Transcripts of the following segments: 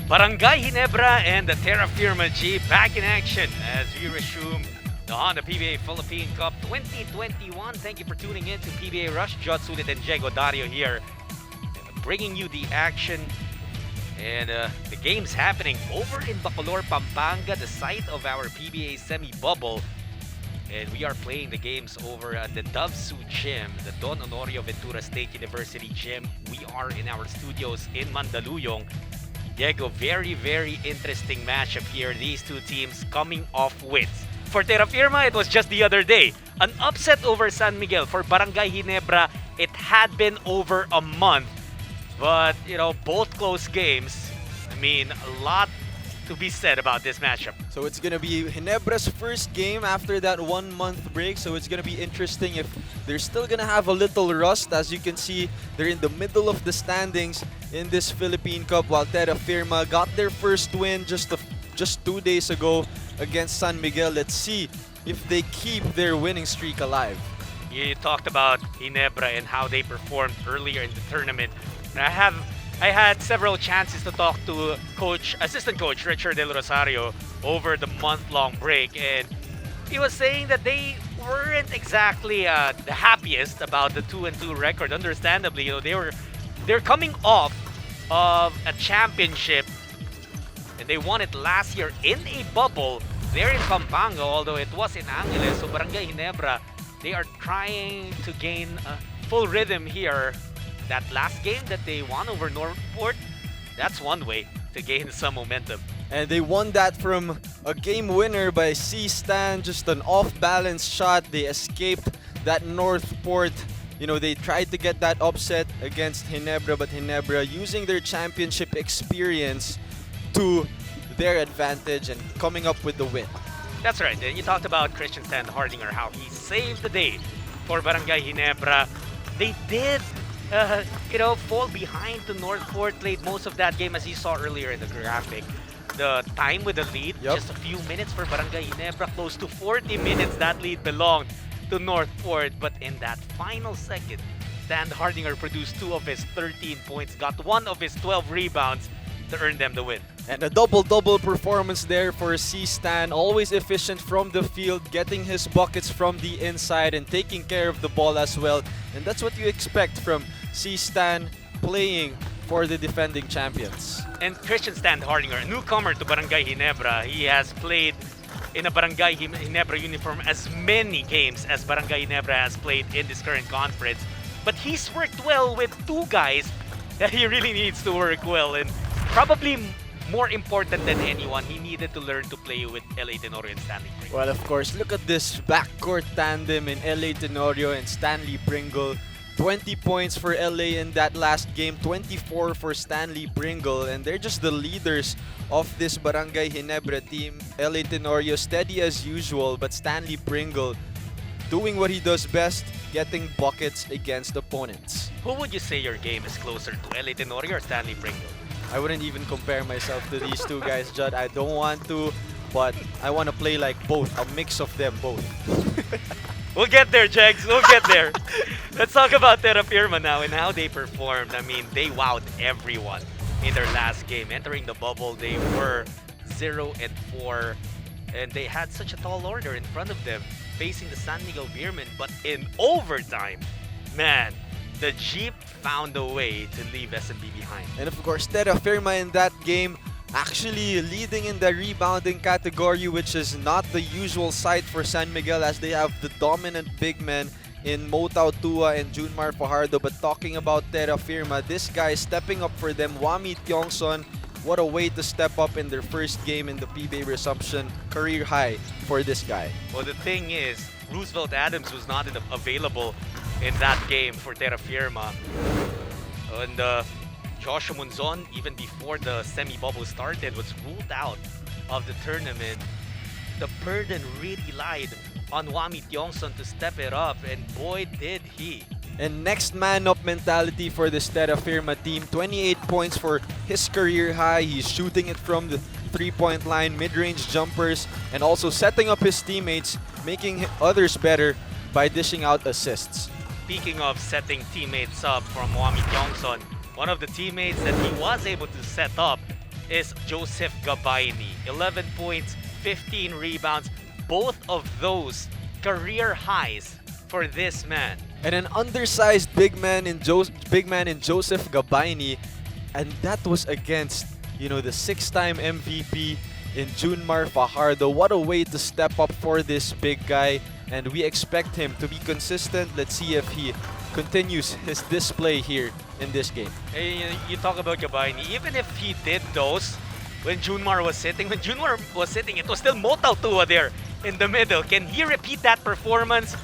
Barangay Ginebra and the Terrafirma G back in action as we resume the Honda PBA Philippine Cup 2021. Thank you for tuning in to PBA Rush. Jud Sulit and Diego Dario here, bringing you the action. And the game's happening over in Bacolor, Pampanga, the site of our PBA semi-bubble. And we are playing the games over at the Davsu Gym, the Don Honorio Ventura State University Gym. We are in our studios in Mandaluyong. Diego, very interesting matchup here. These two teams coming off wins. For Terrafirma, it was just the other day. An upset over San Miguel. For Barangay Ginebra, it had been over a month. But, you know, both close games. I mean, a lot to be said about this matchup. So it's going to be Ginebra's first game after that 1 month break. So it's going to be interesting if they're still going to have a little rust. As you can see, they're in the middle of the standings in this Philippine Cup, while Terrafirma got their first win just 2 days ago against San Miguel. Let's see if they keep their winning streak alive. You talked about Ginebra and how they performed earlier in the tournament. I had several chances to talk to assistant coach Richard Del Rosario over the month-long break, and he was saying that they weren't exactly the happiest about the 2-2 record. Understandably, you know, they're coming off of a championship, and they won it last year in a bubble. They're in Pampanga, although it was in Angeles. So Barangay Ginebra, they are trying to gain full rhythm here. That last game that they won over Northport, that's one way to gain some momentum. And they won that from a game winner by C-Stan, just an off-balance shot. They escaped that Northport. You know, they tried to get that upset against Ginebra, but Ginebra using their championship experience to their advantage and coming up with the win. That's right. And you talked about Christian Stan Hardinger, how he saved the day for Barangay Ginebra. They did fall behind to Northport, played most of that game as you saw earlier in the graphic. The time with the lead, just a few minutes for Barangay Ginebra, close to 40 minutes that lead belonged to Northport. But in that final second, Stan Hardinger produced 2 of his 13 points, got 1 of his 12 rebounds to earn them the win. And a double-double performance there for C-Stan, always efficient from the field, getting his buckets from the inside and taking care of the ball as well. And that's what you expect from C-Stan playing for the defending champions. And Christian Stan Hardinger, a newcomer to Barangay Ginebra, he has played in a Barangay Ginebra uniform as many games as Barangay Ginebra has played in this current conference. But he's worked well with 2 guys that he really needs to work well, and probably more important than anyone, he needed to learn to play with LA Tenorio and Stanley Pringle. Well, of course, look at this backcourt tandem in LA Tenorio and Stanley Pringle. 20 points for LA in that last game, 24 for Stanley Pringle, and they're just the leaders of this Barangay Ginebra team. LA Tenorio steady as usual, but Stanley Pringle doing what he does best, getting buckets against opponents. Who would you say your game is closer to, LA Tenorio or Stanley Pringle? I wouldn't even compare myself to these 2 guys, Judd. I don't want to, but I want to play like both, a mix of them both. We'll get there, Jegs. We'll get there. Let's talk about Terrafirma now and how they performed. I mean, they wowed everyone in their last game. Entering the bubble, they were 0-4, and they had such a tall order in front of them, facing the San Miguel Beermen. But in overtime, man, the Jeep found a way to leave SMB behind. And of course, Terrafirma in that game actually leading in the rebounding category, which is not the usual sight for San Miguel, as they have the dominant big men in Motao Tua and Junmar Fajardo. But talking about Terrafirma, this guy stepping up for them, Wami Tiongson. What a way to step up in their first game in the PBA resumption. Career high for this guy. Well, the thing is, Roosevelt Adams was not available in that game for Terrafirma. And Joshua Munzon, even before the semi-bubble started, was ruled out of the tournament. The burden really lied on Wami Tiongson to step it up, and boy did he. And next man up mentality for this Terrafirma team. 28 points for his career high. He's shooting it from the 3-point line, mid-range jumpers, and also setting up his teammates, making others better by dishing out assists. Speaking of setting teammates up from Wami Tiongson, one of the teammates that he was able to set up is Joseph Gabayni. 11 points, 15 rebounds. Both of those career highs for this man. And an undersized big man in Joseph Gabayni, and that was against, you know, the 6-time MVP in Junmar Fajardo. What a way to step up for this big guy, and we expect him to be consistent. Let's see if he continues his display here in this game. Hey, you talk about Gabayni, even if he did those when Junmar was sitting, it was still Motal Tua there in the middle. Can he repeat that performance?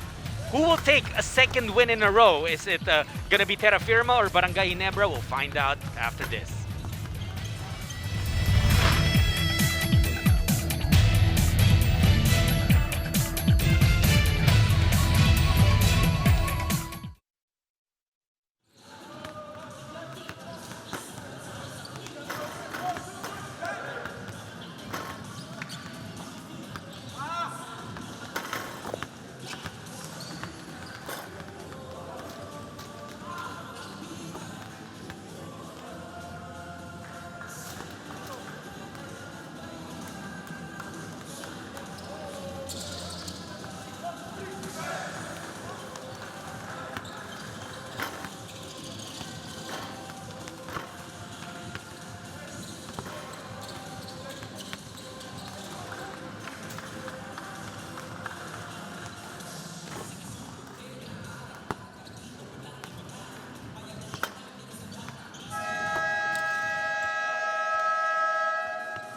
Who will take a second win in a row? Is it gonna be Terrafirma or Barangay Ginebra? We'll find out after this.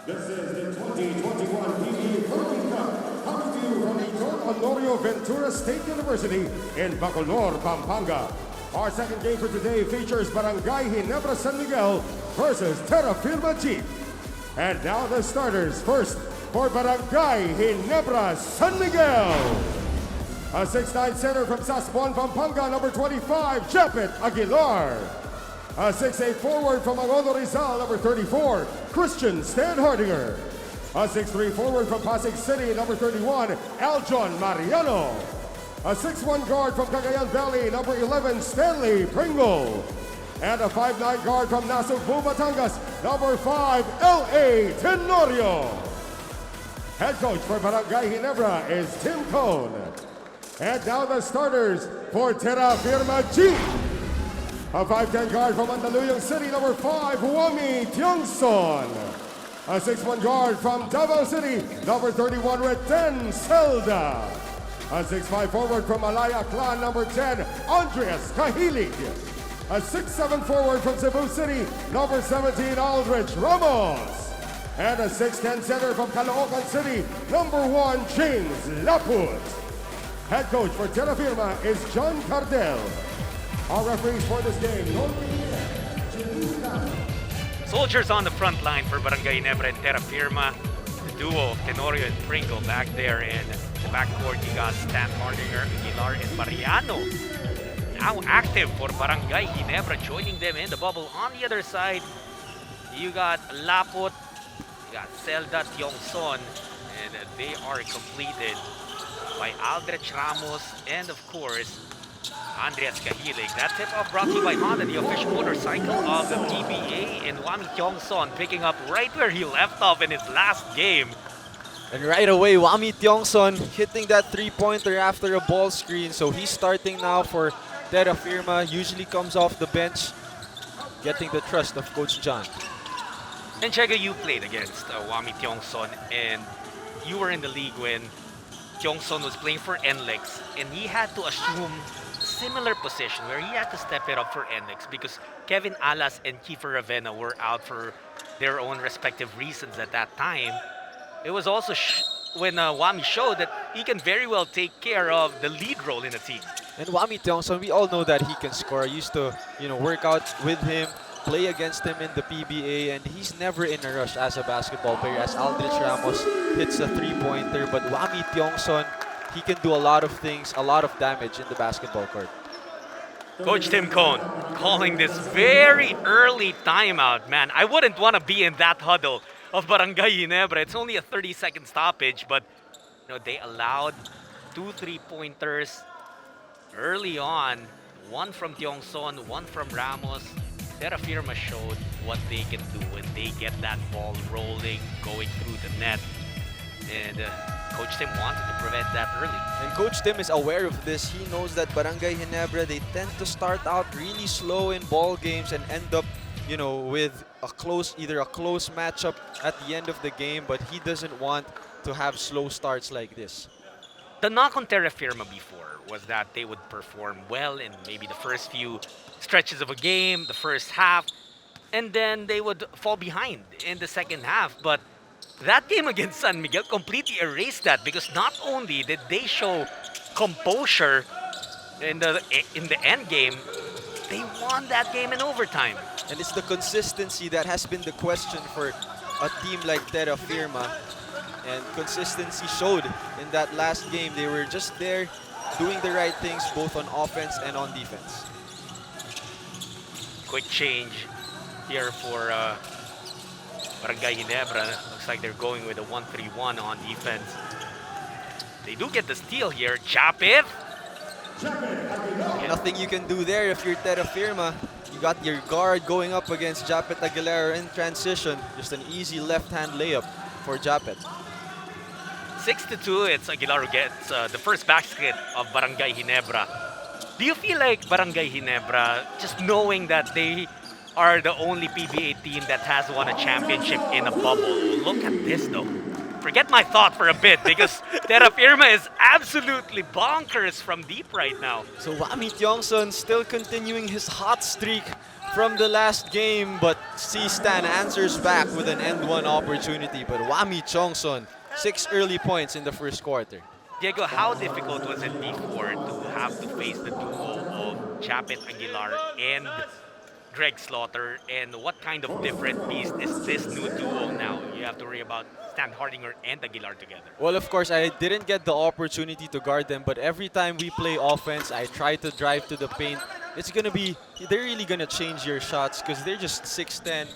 This is the 2021 PBA Philippine Cup, coming to you from the Don Honorio Ventura State University in Bacolor, Pampanga. Our second game for today features Barangay Ginebra San Miguel versus Terrafirma Dyip. And now the starters. First, for Barangay Ginebra San Miguel, a 6'9" center from Sasbuan, Pampanga, number 25, Jepet Aguilar. A 6'8" forward from Agono Rizal, number 34, Christian Stan Hardinger. A 6'3" forward from Pasig City, number 31, Aljon Mariano. A 6'1" guard from Cagayan Valley, number 11, Stanley Pringle. And a 5'9" guard from Nasugbu, Batangas, number 5, L.A. Tenorio. Head coach for Barangay Ginebra is Tim Cone. And now the starters for Terrafirma Dyip. A 5'10" guard from Mandaluyong City, number 5, Wami Tiongson. A 6'1" guard from Davao City, number 31, Reten Zelda. A 6'5" forward from Malaya Clan, number 10, Andres Cahilig. A 6'7" forward from Cebu City, number 17, Aldrich Ramos. And a 6'10" center from Caloocan City, number 1, James Laput. Head coach for Terrafirma is John Cardel. Our referees for this game, Soldiers on the front line for Barangay Ginebra and Terrafirma. The duo of Tenorio and Pringle back there in the backcourt. You got Stan Hardinger, Aguilar, and Mariano. Now active for Barangay Ginebra, joining them in the bubble. On the other side, you got Lapot, you got Zelda Tiongson, and they are completed by Aldrich Ramos and, of course, Andres Cahilig. That tip-off brought to you by Honda, the official motorcycle of the PBA, and Wami Tiongson picking up right where he left off in his last game. And right away, Wami Tiongson hitting that three-pointer after a ball screen. So he's starting now for Terrafirma. Usually comes off the bench, getting the trust of Coach John. And Chega, you played against Wami Tiongson, and you were in the league when Tiongson was playing for NLEX, and he had to assume similar position where he had to step it up for NX because Kevin Alas and Kiefer Ravenna were out for their own respective reasons at that time. It was also when Wami showed that he can very well take care of the lead role in a team. And Wami Tiongson, we all know that he can score. I used to, work out with him, play against him in the PBA, and he's never in a rush as a basketball player. As Aldrich Ramos hits a three-pointer, but Wami Tiongson, he can do a lot of things, a lot of damage in the basketball court. Coach Tim Cone calling this very early timeout, man. I wouldn't want to be in that huddle of Barangay Ginebra. It's only a 30-second stoppage, but they allowed 2 3-pointers early on. One from Tiongson, one from Ramos. Terrafirma showed what they can do when they get that ball rolling, going through the net. And Coach Tim wanted to prevent that early. And Coach Tim is aware of this. He knows that Barangay Ginebra, they tend to start out really slow in ball games and end up, you know, with either a close matchup at the end of the game, but he doesn't want to have slow starts like this. The knock on Terrafirma before was that they would perform well in maybe the first few stretches of a game, the first half, and then they would fall behind in the second half. But that game against San Miguel completely erased that, because not only did they show composure in the end game, they won that game in overtime. And it's the consistency that has been the question for a team like Terrafirma. And consistency showed in that last game. They were just there doing the right things both on offense and on defense. Quick change here for Barangay Ginebra. Looks like they're going with a 1-3-1 on defense. They do get the steal here. Japit. Nothing you can do there if you're Terrafirma. You got your guard going up against Japit Aguilera in transition. Just an easy left-hand layup for Japit. 6-2, it's Aguilar who gets the first basket of Barangay Ginebra. Do you feel like Barangay Ginebra, just knowing that they are the only PBA team that has won a championship in a bubble? Look at this though. Forget my thought for a bit, because Terrafirma is absolutely bonkers from Dyip right now. So Wami Tiongson still continuing his hot streak from the last game, but C-Stan answers back with an end one opportunity. But Wami Tiongson, 6 early points in the first quarter. Diego, how difficult was it before to have to face the duo of Japit Aguilar and Greg Slaughter, and what kind of different beast is this new duo now? You have to worry about Stan Hardinger and Aguilar together. Well, of course, I didn't get the opportunity to guard them, but every time we play offense, I try to drive to the paint. They're really gonna change your shots, because they're just 6'10",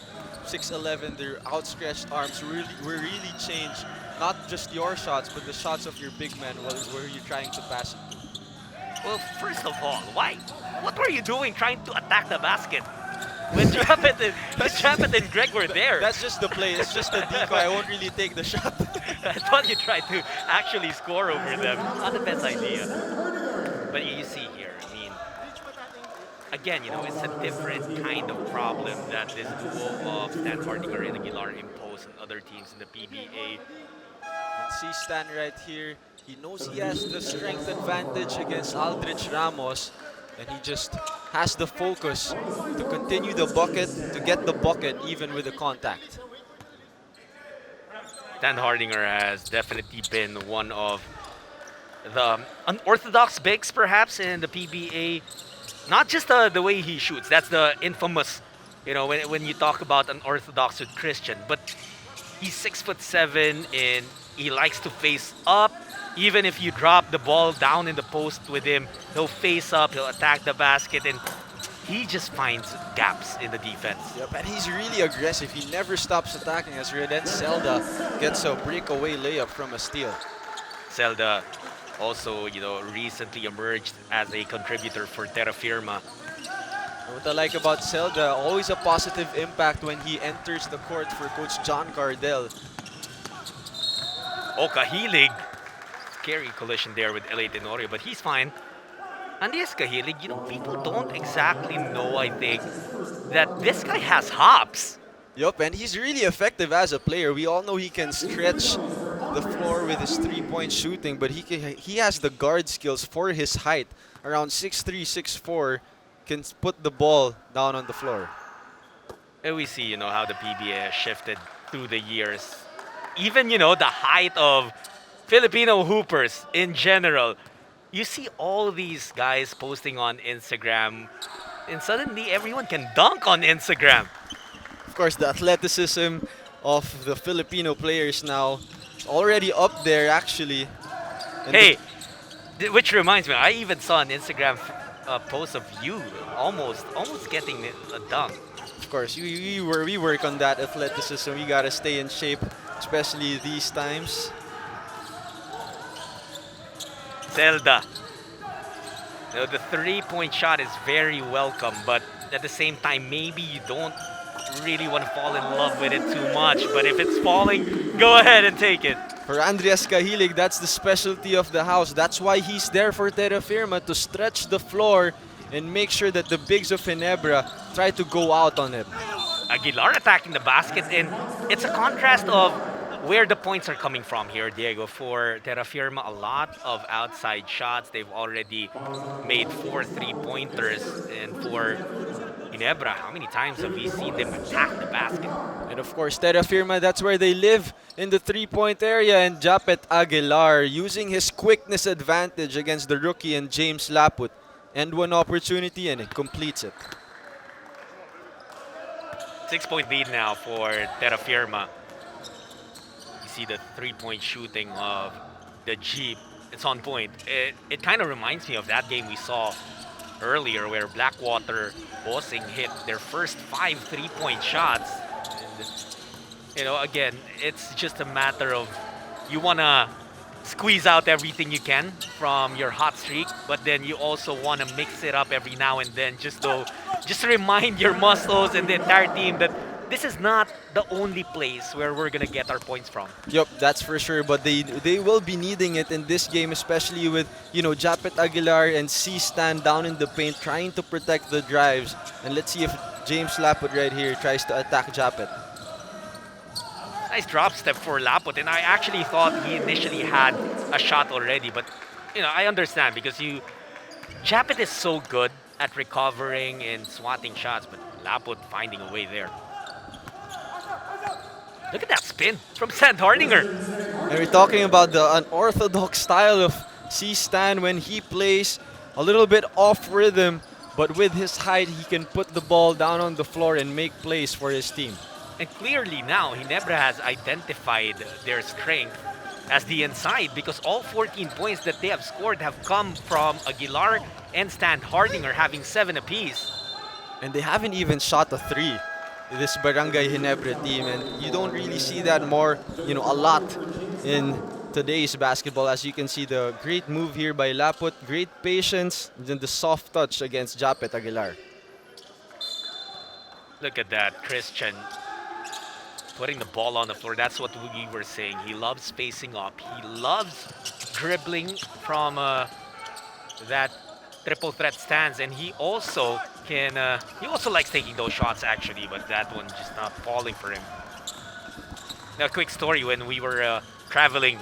6'11", their outstretched arms will really change not just your shots, but the shots of your big man where you're trying to pass it to. Well, first of all, what were you doing trying to attack the basket when Japit and Greg were there? That's just the play. It's just a decoy. I won't really take the shot. I thought you tried to actually score over them. Not the best idea. But you see here, I mean, again, you know, it's a different kind of problem that this duo of Stan Hardinger and Aguilar impose on other teams in the PBA. And see Stan right here. He knows he has the strength advantage against Aldrich Ramos, and he just has the focus to continue the bucket, to get the bucket even with the contact. Stan Hardinger has definitely been one of the unorthodox bigs, perhaps, in the PBA. Not just the way he shoots. That's the infamous, you know, when you talk about unorthodox with Christian. But he's 6'7", and he likes to face up. Even if you drop the ball down in the post with him, he'll face up, he'll attack the basket, and he just finds gaps in the defense. Yep, and he's really aggressive. He never stops attacking, as Reden Zelda gets a breakaway layup from a steal. Zelda also, you know, recently emerged as a contributor for Terrafirma. What I like about Zelda, always a positive impact when he enters the court for Coach John Cardell. Kahilig. Scary collision there with LA Tenorio, but he's fine. And this Kahilig, you know, people don't exactly know, I think, that this guy has hops. Yup, and he's really effective as a player. We all know he can stretch the floor with his three-point shooting, but he has the guard skills for his height. Around 6'3", 6'4", can put the ball down on the floor. And we see, you know, how the PBA has shifted through the years. Even, you know, the height of Filipino hoopers in general. You see all these guys posting on Instagram, and suddenly everyone can dunk on Instagram. Of course, the athleticism of the Filipino players now is already up there, actually. And hey, which reminds me, I even saw an Instagram post of you almost getting a dunk. Of course, we work on that athleticism. We gotta stay in shape, especially these times. Zelda. You know, the three-point shot is very welcome, but at the same time, maybe you don't really want to fall in love with it too much. But if it's falling, go ahead and take it. For Andreas Cahilig, that's the specialty of the house. That's why he's there for Terrafirma, to stretch the floor and make sure that the bigs of Ginebra try to go out on it. Aguilar attacking the basket, and it's a contrast of where the points are coming from here, Diego. For Terrafirma, a lot of outside shots. They've already made 4 3-pointers. And for Ginebra, how many times have we seen them attack the basket? And of course, Terrafirma, that's where they live, in the three-point area. And Japet Aguilar, using his quickness advantage against the rookie and James Laput. And one opportunity, and it completes it. 6-point lead now for Terrafirma. You see the three-point shooting of the Dyip. It's on point. It kind of reminds me of that game we saw earlier where Blackwater Bossing hit their first 5 3-point shots. And, again, it's just a matter of you want to squeeze out everything you can from your hot streak, but then you also want to mix it up every now and then just to remind your muscles and the entire team that this is not the only place where we're going to get our points from. Yup, that's for sure. But they will be needing it in this game, especially with, Japet Aguilar and C-Stan down in the paint trying to protect the drives. And let's see if James Laput right here tries to attack Japet. Nice drop step for Laput, and I actually thought he initially had a shot already, but I understand because Japet is so good at recovering and swatting shots, but Laput finding a way there. Look at that spin from Sandhardinger. And we're talking about the unorthodox style of C-Stan when he plays a little bit off rhythm, but with his height, he can put the ball down on the floor and make plays for his team. And clearly now, Ginebra has identified their strength as the inside because all 14 points that they have scored have come from Aguilar and Sandhardinger having 7 apiece. And they haven't even shot a 3, this Barangay Ginebra team. And you don't really see that a lot in today's basketball. As you can see, the great move here by Laput, great patience, and then the soft touch against Japet Aguilar. Look at that, Christian putting the ball on the floor. That's what we were saying. He loves spacing up. He loves dribbling from that triple threat stance, and he also likes taking those shots actually, but that one just not falling for him. Now, a quick story: when we were traveling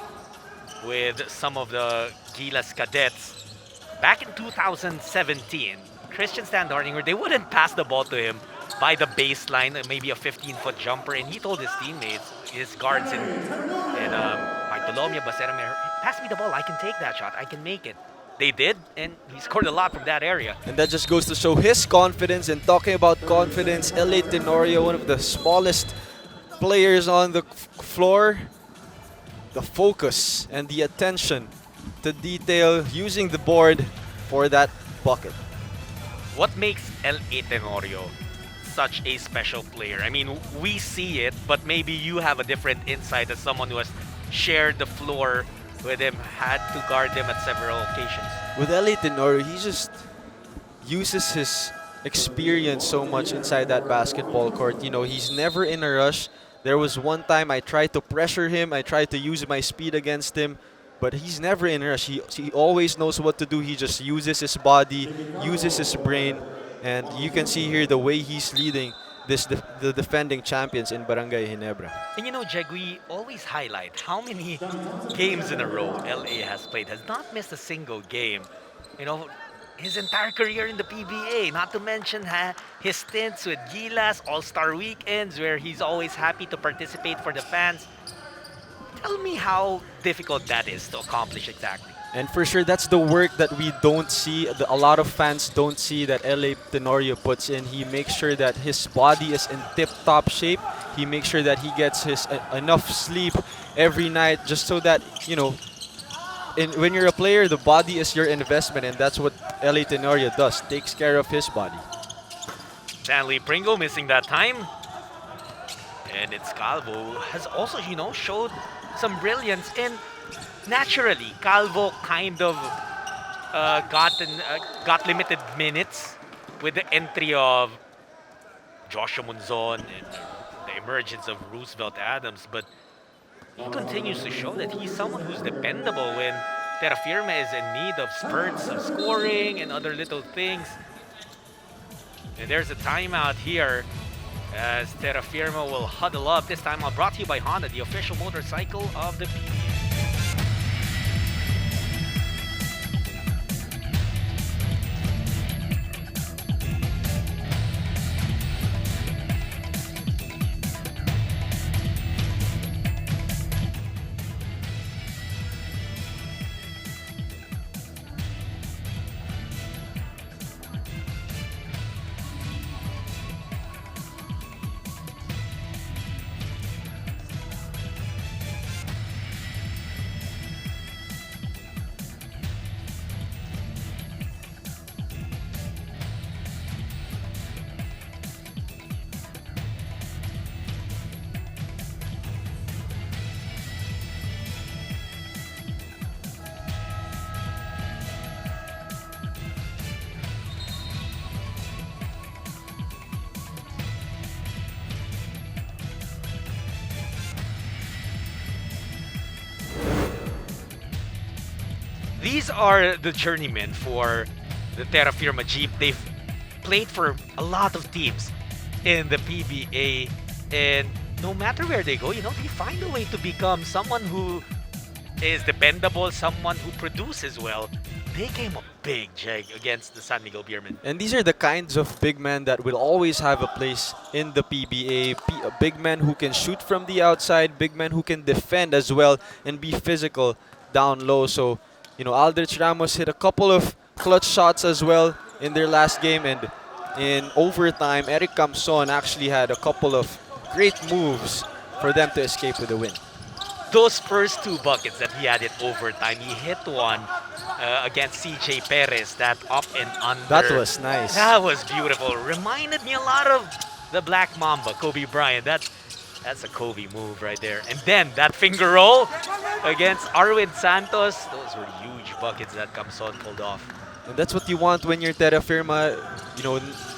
with some of the Gilas cadets back in 2017, Christian Sandhardinger, they wouldn't pass the ball to him by the baseline, maybe a 15-foot jumper, and he told his teammates, his guards in Bartolomé, Baserame, pass me the ball, I can take that shot, I can make it. They did, and he scored a lot from that area. And that just goes to show his confidence. And talking about confidence, LA Tenorio, one of the smallest players on the floor, the focus and the attention to detail, using the board for that bucket. What makes LA Tenorio such a special player? I mean, we see it, but maybe you have a different insight as someone who has shared the floor with him, had to guard him at several occasions. With LA Tenorio, he just uses his experience so much inside that basketball court. He's never in a rush. There was one time I tried to pressure him, I tried to use my speed against him, but he's never in a rush. He always knows what to do. He just uses his body, uses his brain. And you can see here the way he's leading the defending champions in Barangay Ginebra. And Jeg, we always highlight how many games in a row LA has played. Has not missed a single game. His entire career in the PBA, not to mention his stints with Gilas, All-Star Weekends, where he's always happy to participate for the fans. Tell me how difficult that is to accomplish exactly. And for sure, that's the work that we don't see, a lot of fans don't see, that LA Tenorio puts in. He makes sure that his body is in tip-top shape. He makes sure that he gets his enough sleep every night, just so that, when you're a player, the body is your investment, and that's what LA Tenorio does, takes care of his body. Stanley Pringle missing that time. And it's Calvo has also, showed some brilliance in. Naturally, Calvo kind of got limited minutes with the entry of Joshua Munzon and the emergence of Roosevelt Adams, but he continues to show that he's someone who's dependable when Terrafirma is in need of spurts of scoring and other little things. And there's a timeout here as Terrafirma will huddle up. This time brought to you by Honda, the official motorcycle of the PBA. These are the journeymen for the Terrafirma Jeep. They've played for a lot of teams in the PBA, and no matter where they go, they find a way to become someone who is dependable, someone who produces well. They came up big, Jag, against the San Miguel Beermen. And these are the kinds of big men that will always have a place in the PBA. Big men who can shoot from the outside, big men who can defend as well and be physical down low. So, Aldrich Ramos hit a couple of clutch shots as well in their last game. And in overtime, Eric Camson actually had a couple of great moves for them to escape with a win. Those first two buckets that he had in overtime, he hit one against CJ Perez, that up and under. That was nice. That was beautiful. Reminded me a lot of the Black Mamba, Kobe Bryant. That's a Kobe move right there. And then that finger roll against Arwin Santos. Those were huge buckets that Camson pulled off. And that's what you want when you're Terrafirma.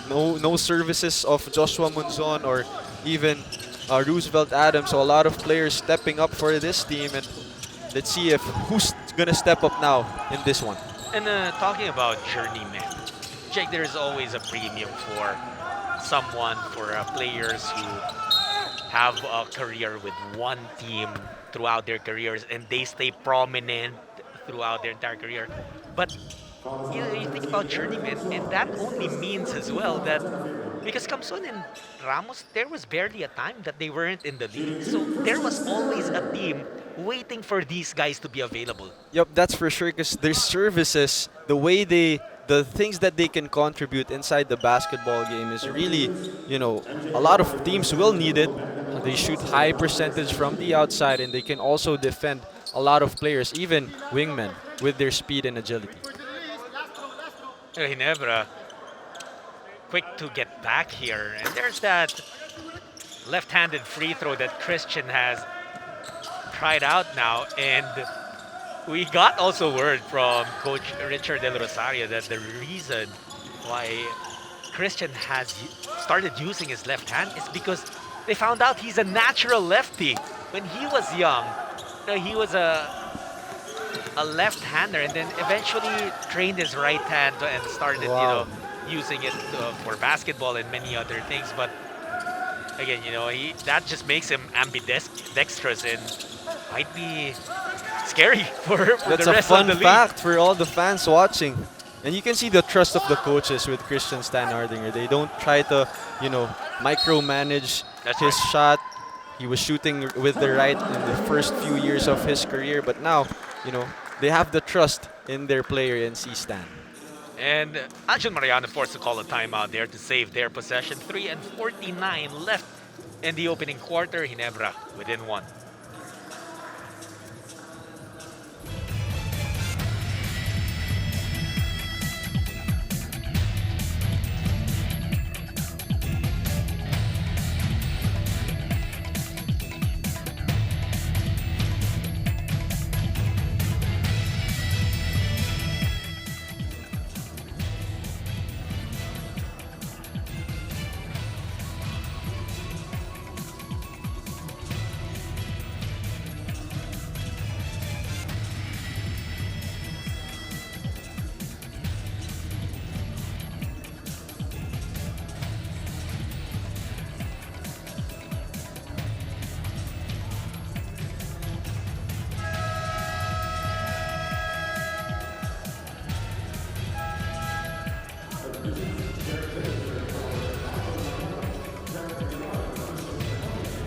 No services of Joshua Munzon or even Roosevelt Adams. So a lot of players stepping up for this team. And let's see who's going to step up now in this one. And talking about journeymen, Jake, there's always a premium for players who have a career with one team throughout their careers and they stay prominent throughout their entire career. But you think about journeymen, and that only means as well that because Camson and Ramos, there was barely a time that they weren't in the league. So there was always a team waiting for these guys to be available. Yep, that's for sure, because their services, the things that they can contribute inside the basketball game is really, a lot of teams will need it. They shoot high percentage from the outside, and they can also defend a lot of players, even wingmen, with their speed and agility. Ginebra, quick to get back here. And there's that left-handed free throw that Christian has tried out now. And we got also word from Coach Richard Del Rosario that the reason why Christian has started using his left hand is because they found out he's a natural lefty. When he was young, he was a left-hander, and then eventually trained his right hand and started, using it for basketball and many other things. But again, that just makes him ambidextrous and might be scary for the rest of the league. That's a fun fact for all the fans watching. And you can see the trust of the coaches with Christian Standhardinger. They don't try to, micromanage his shot. He was shooting with the right in the first few years of his career, but now, they have the trust in their player in C-Stan. And Angel Mariano forced to call a timeout there to save their possession. 3:49 left in the opening quarter. Ginebra within one.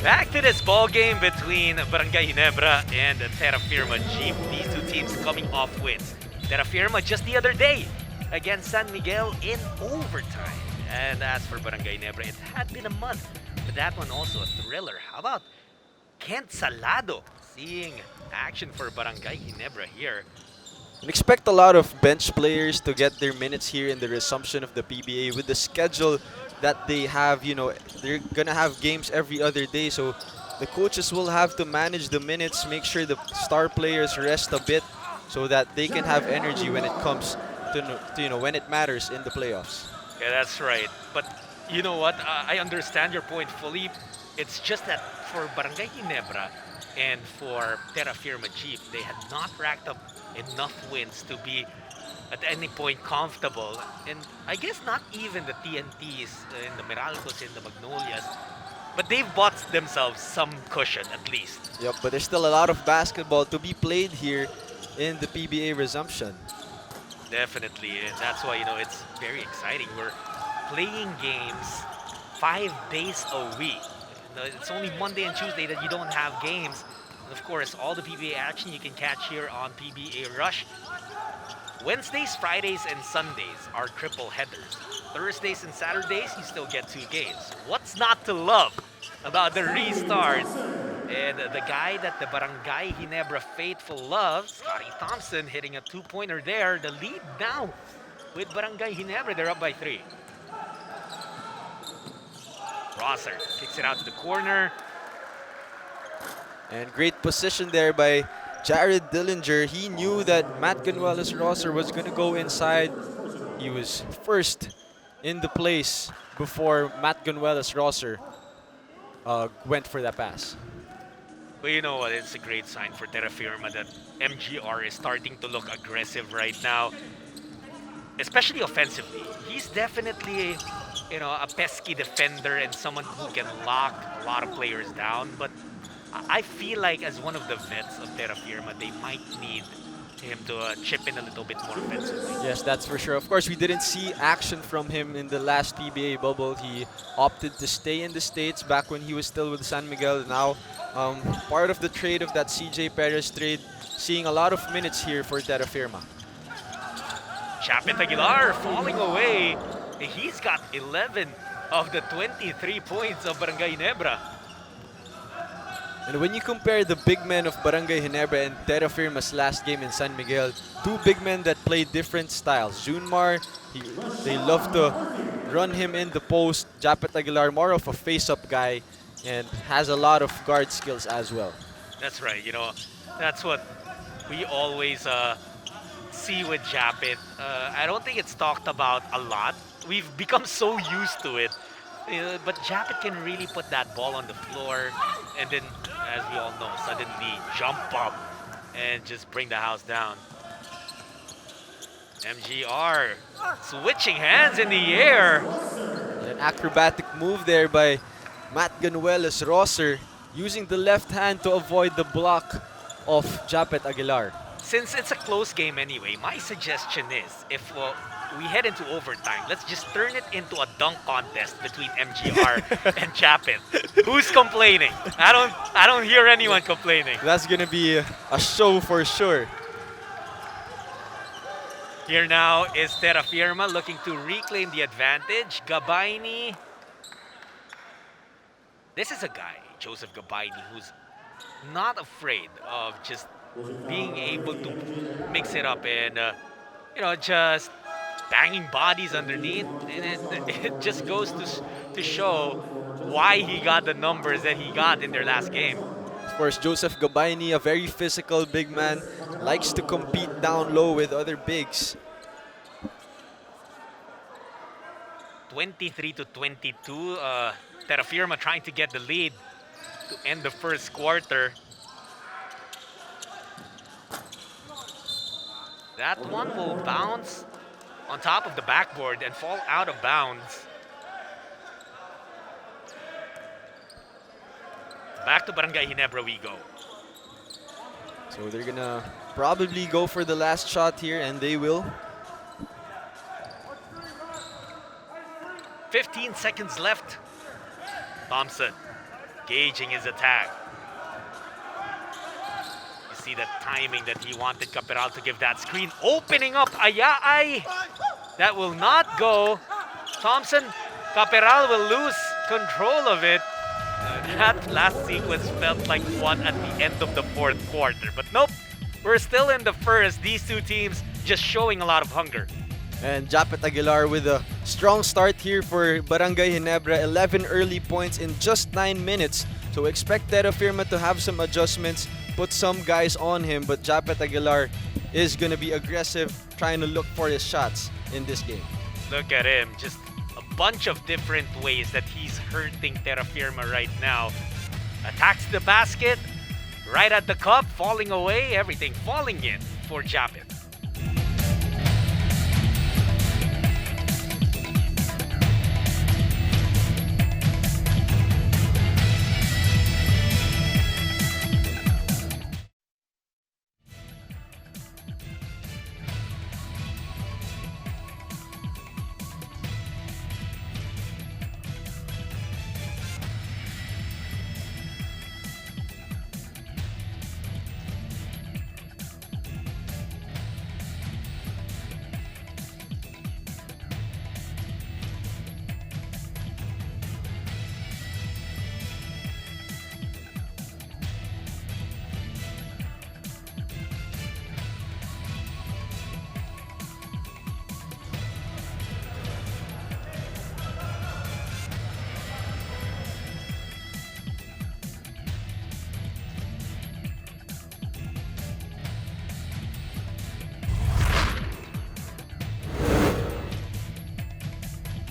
Back to this ball game between Barangay Ginebra and Terrafirma Jeep. These two teams coming off wins. Terrafirma just the other day against San Miguel in overtime. And as for Barangay Ginebra, it had been a month, but that one also a thriller. How about Kent Salado seeing action for Barangay Ginebra here? And expect a lot of bench players to get their minutes here in the resumption of the PBA with the schedule that they have. You know, they're gonna have games every other day, so the coaches will have to manage the minutes, make sure the star players rest a bit so that they can have energy when it comes to when it matters in the playoffs. Yeah, that's right. But you know what? I understand your point fully. It's just that for Barangay Ginebra and for Terrafirma Jeep, they had not racked up enough wins to be at any point comfortable. And I guess not even the TNTs and the Meralcos and the Magnolias, but they've bought themselves some cushion at least. Yep, but there's still a lot of basketball to be played here in the PBA resumption. Definitely, and that's why, it's very exciting. We're playing games 5 days a week. It's only Monday and Tuesday that you don't have games. And of course, all the PBA action you can catch here on PBA Rush. Wednesdays, Fridays, and Sundays are triple headers. Thursdays and Saturdays, you still get 2 games. What's not to love about the restart? And the guy that the Barangay Ginebra faithful loves, Scotty Thompson, hitting a 2-pointer there. The lead now with Barangay Ginebra. They're up by 3. Rosser kicks it out to the corner. And great position there by Jared Dillinger. He knew that Matt Ganuelas Rosser was going to go inside. He was first in the place before Matt Ganuelas Rosser went for that pass. Well, you know what? It's a great sign for Terrafirma that MGR is starting to look aggressive right now, especially offensively. He's definitely, a pesky defender and someone who can lock a lot of players down. But I feel like as one of the vets of Terrafirma, they might need him to chip in a little bit more offensively. Yes, that's for sure. Of course, we didn't see action from him in the last PBA bubble. He opted to stay in the States back when he was still with San Miguel. Now, part of the trade of that CJ Perez trade, seeing a lot of minutes here for Terrafirma. Chapit Aguilar falling away. He's got 11 of the 23 points of Barangay Ginebra. And when you compare the big men of Barangay Ginebra and Terrafirma's last game in San Miguel, 2 big men that play different styles. Junmar, they love to run him in the post. Japet Aguilar, more of a face-up guy and has a lot of guard skills as well. That's right. That's what we always see with Japet. I don't think it's talked about a lot. We've become so used to it. But Japet can really put that ball on the floor and then, as we all know, suddenly jump up and just bring the house down. MGR switching hands in the air. An acrobatic move there by Matt Ganuelas Rosser, using the left hand to avoid the block of Japet Aguilar. Since it's a close game anyway, my suggestion is if we head into overtime, let's just turn it into a dunk contest between MGR and Japet. Who's complaining? I don't hear anyone complaining. That's gonna be a show for sure. Here now is Terrafirma looking to reclaim the advantage. Gabayni. This is a guy, Joseph Gabayni, who's not afraid of just being able to mix it up and, just banging bodies underneath. And it just goes to show why he got the numbers that he got in their last game. Of course, Joseph Gabayni, a very physical big man, likes to compete down low with other bigs. 23-22, Terrafirma trying to get the lead to end the first quarter. That one will bounce on top of the backboard and fall out of bounds. Back to Barangay Ginebra we go. So they're gonna probably go for the last shot here, and they will. 15 seconds left. Thompson engaging his attack. You see the timing that he wanted Caperal to give that screen, opening up Ayaay. That will not go. Thompson, Caperal will lose control of it. That last sequence felt like one at the end of the fourth quarter. But nope, we're still in the first. These two teams just showing a lot of hunger. And Japet Aguilar with a strong start here for Barangay Ginebra. 11 early points in just 9 minutes. So expect Terrafirma to have some adjustments, put some guys on him. But Japet Aguilar is going to be aggressive, trying to look for his shots in this game. Look at him, just a bunch of different ways that he's hurting Terrafirma right now. Attacks the basket, right at the cup, falling away, everything falling in for Japet.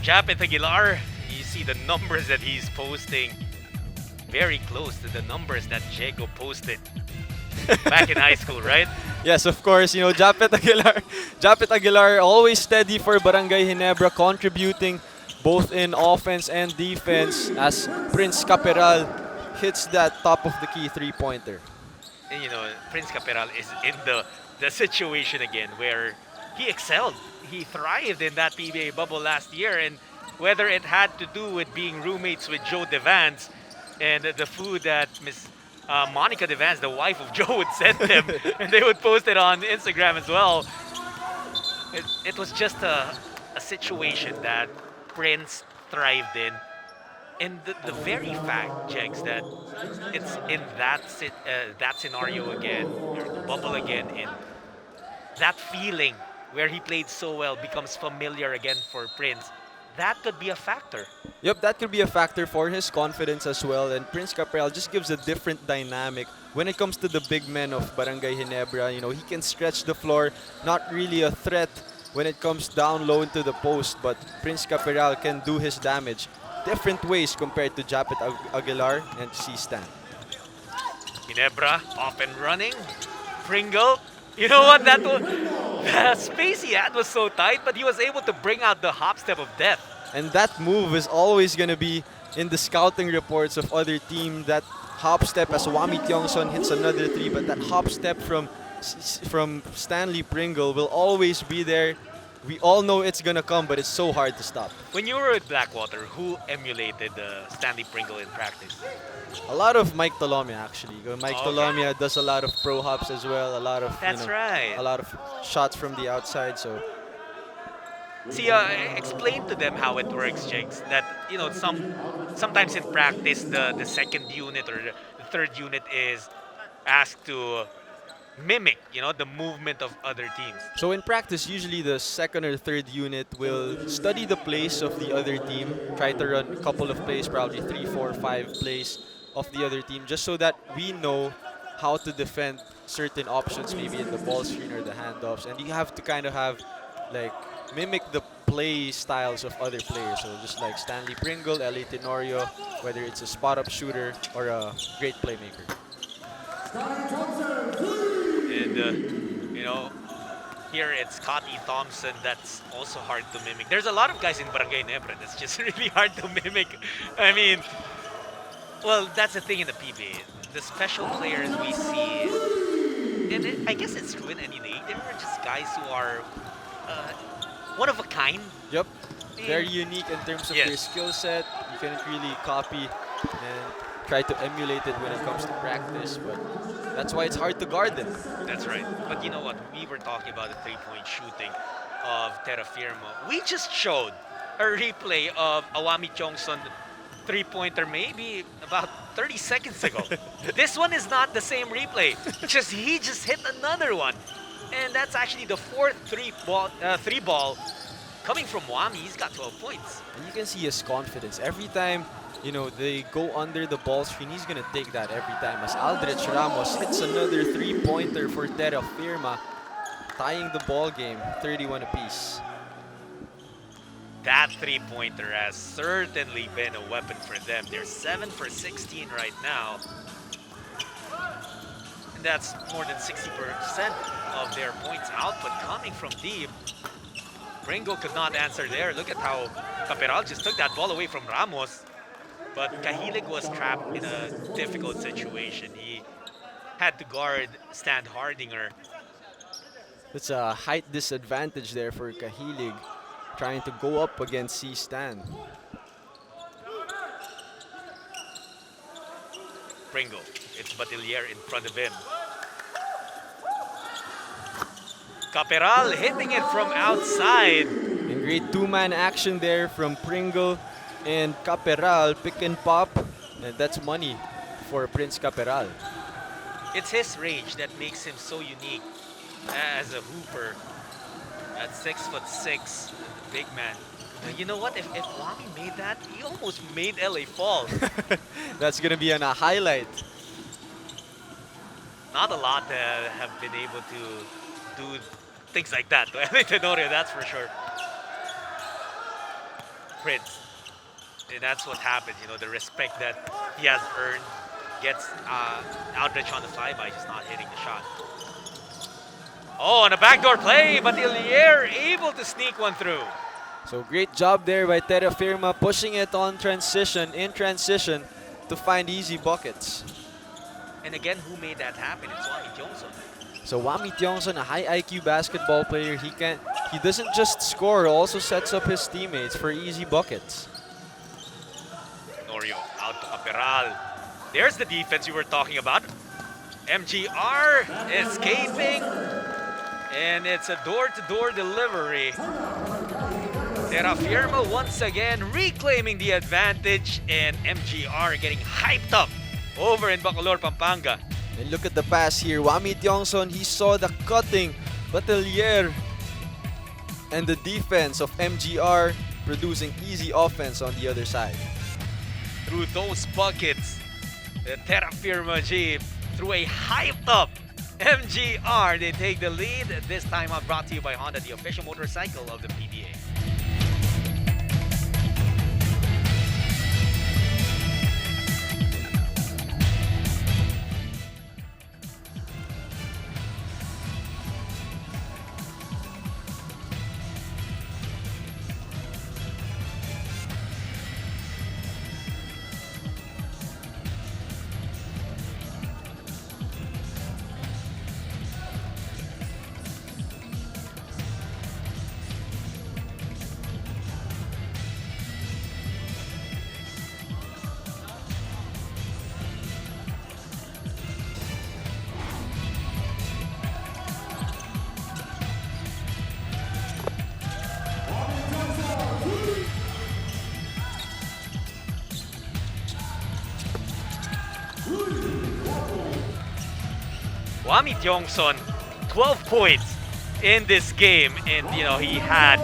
Japet Aguilar, you see the numbers that he's posting, very close to the numbers that Diego posted back in high school, right? Yes, of course. You know, Japet Aguilar always steady for Barangay Ginebra, contributing both in offense and defense as Prince Caperal hits that top of the key three-pointer. And you know, Prince Caperal is in the situation again where he excelled. He thrived in that PBA bubble last year, and whether it had to do with being roommates with Joe Devance and the food that Miss Monica Devance, the wife of Joe, would send them, and they would post it on Instagram as well. It was just a situation that Prince thrived in. And the very fact, Jegs, that it's in that scenario again, or the bubble again, and that feeling where he played so well becomes familiar again for Prince, that could be a factor. Yep, that could be a factor for his confidence as well. And Prince Caperal just gives a different dynamic when it comes to the big men of Barangay Ginebra. You know, he can stretch the floor, not really a threat when it comes down low into the post, but Prince Caperal can do his damage different ways compared to Japet Aguilar and C-Stan. Ginebra off and running. Pringle. You know what? The space he had was so tight, but he was able to bring out the hop step of death. And that move is always going to be in the scouting reports of other teams. That hop step as Wami Tiongson hits another three, but that hop step from Stanley Pringle will always be there. We all know it's going to come, but it's so hard to stop. When you were at Blackwater, who emulated Stanley Pringle in practice? A lot of Mike Tolomia, actually. Mike Tolomia does a lot of pro hops as well, a lot of a lot of shots from the outside. So see, explain to them how it works, Jigs. That sometimes in practice the second unit or the third unit is asked to mimic, the movement of other teams. So in practice, usually the second or third unit will study the plays of the other team, try to run a couple of plays, probably 3, 4, 5 plays of the other team, just so that we know how to defend certain options, maybe in the ball screen or the handoffs. And you have to kind of have, mimic the play styles of other players. So just like Stanley Pringle, L.A. Tenorio, whether it's a spot-up shooter or a great playmaker. And, here it's Scotty Thompson that's also hard to mimic. There's a lot of guys in Barangay Ginebra that's just really hard to mimic. I mean, well, that's the thing in the PBA. The special players we see, and I guess it's true in any league, they are just guys who are one of a kind. Yep. Very unique in terms of their skill set. You cannot really copy. And try to emulate it when it comes to practice, but that's why it's hard to guard them. That's right. But you know what? We were talking about the three-point shooting of Terrafirma. We just showed a replay of Awami Chongson three-pointer maybe about 30 seconds ago. This one is not the same replay. He just hit another one. And that's actually the fourth three ball coming from Wami. He's got 12 points. And you can see his confidence. Every time, they go under the ball screen, he's going to take that every time. As Aldrich Ramos hits another three-pointer for Terrafirma, tying the ball game, 31 apiece. That three-pointer has certainly been a weapon for them. They're 7 for 16 right now. And that's more than 60% of their points output coming from Dyip. Ringo could not answer there. Look at how Caperal just took that ball away from Ramos. But Cahilig was trapped in a difficult situation. He had to guard Stan Hardinger. It's a height disadvantage there for Cahilig, trying to go up against C-Stan. Pringle, it's Batilier in front of him. Caperal hitting it from outside. And great two-man action there from Pringle and Caperal. Pick and pop, and that's money for Prince Caperal. It's his range that makes him so unique as a hooper. At 6'6", big man. Now, you know what? If Wami made that, he almost made LA fall. That's gonna be a highlight. Not a lot have been able to do things like that to LA Tenorio, that's for sure. Prince. And that's what happens, the respect that he has earned gets Aldrich on the flyby, just not hitting the shot. Oh, on a backdoor play, but Illier able to sneak one through. So great job there by Terrafirma, pushing it in transition to find easy buckets. And again, who made that happen? It's Wami Tiongson. So Wami Tiongson, a high IQ basketball player, he doesn't just score, also sets up his teammates for easy buckets. Norio out to Caperal. There's the defense you were talking about. MGR escaping. And it's a door-to-door delivery. Terrafirma once again reclaiming the advantage, and MGR getting hyped up over in Bacolor, Pampanga. And look at the pass here. Wami Tiongson, he saw the cutting Batilier and the defense of MGR producing easy offense on the other side. Through those buckets, the Terrafirma G, through a hyped up MGR, they take the lead. This time out brought to you by Honda, the official motorcycle of the PBA. Wami Tiongson, 12 points in this game, and he had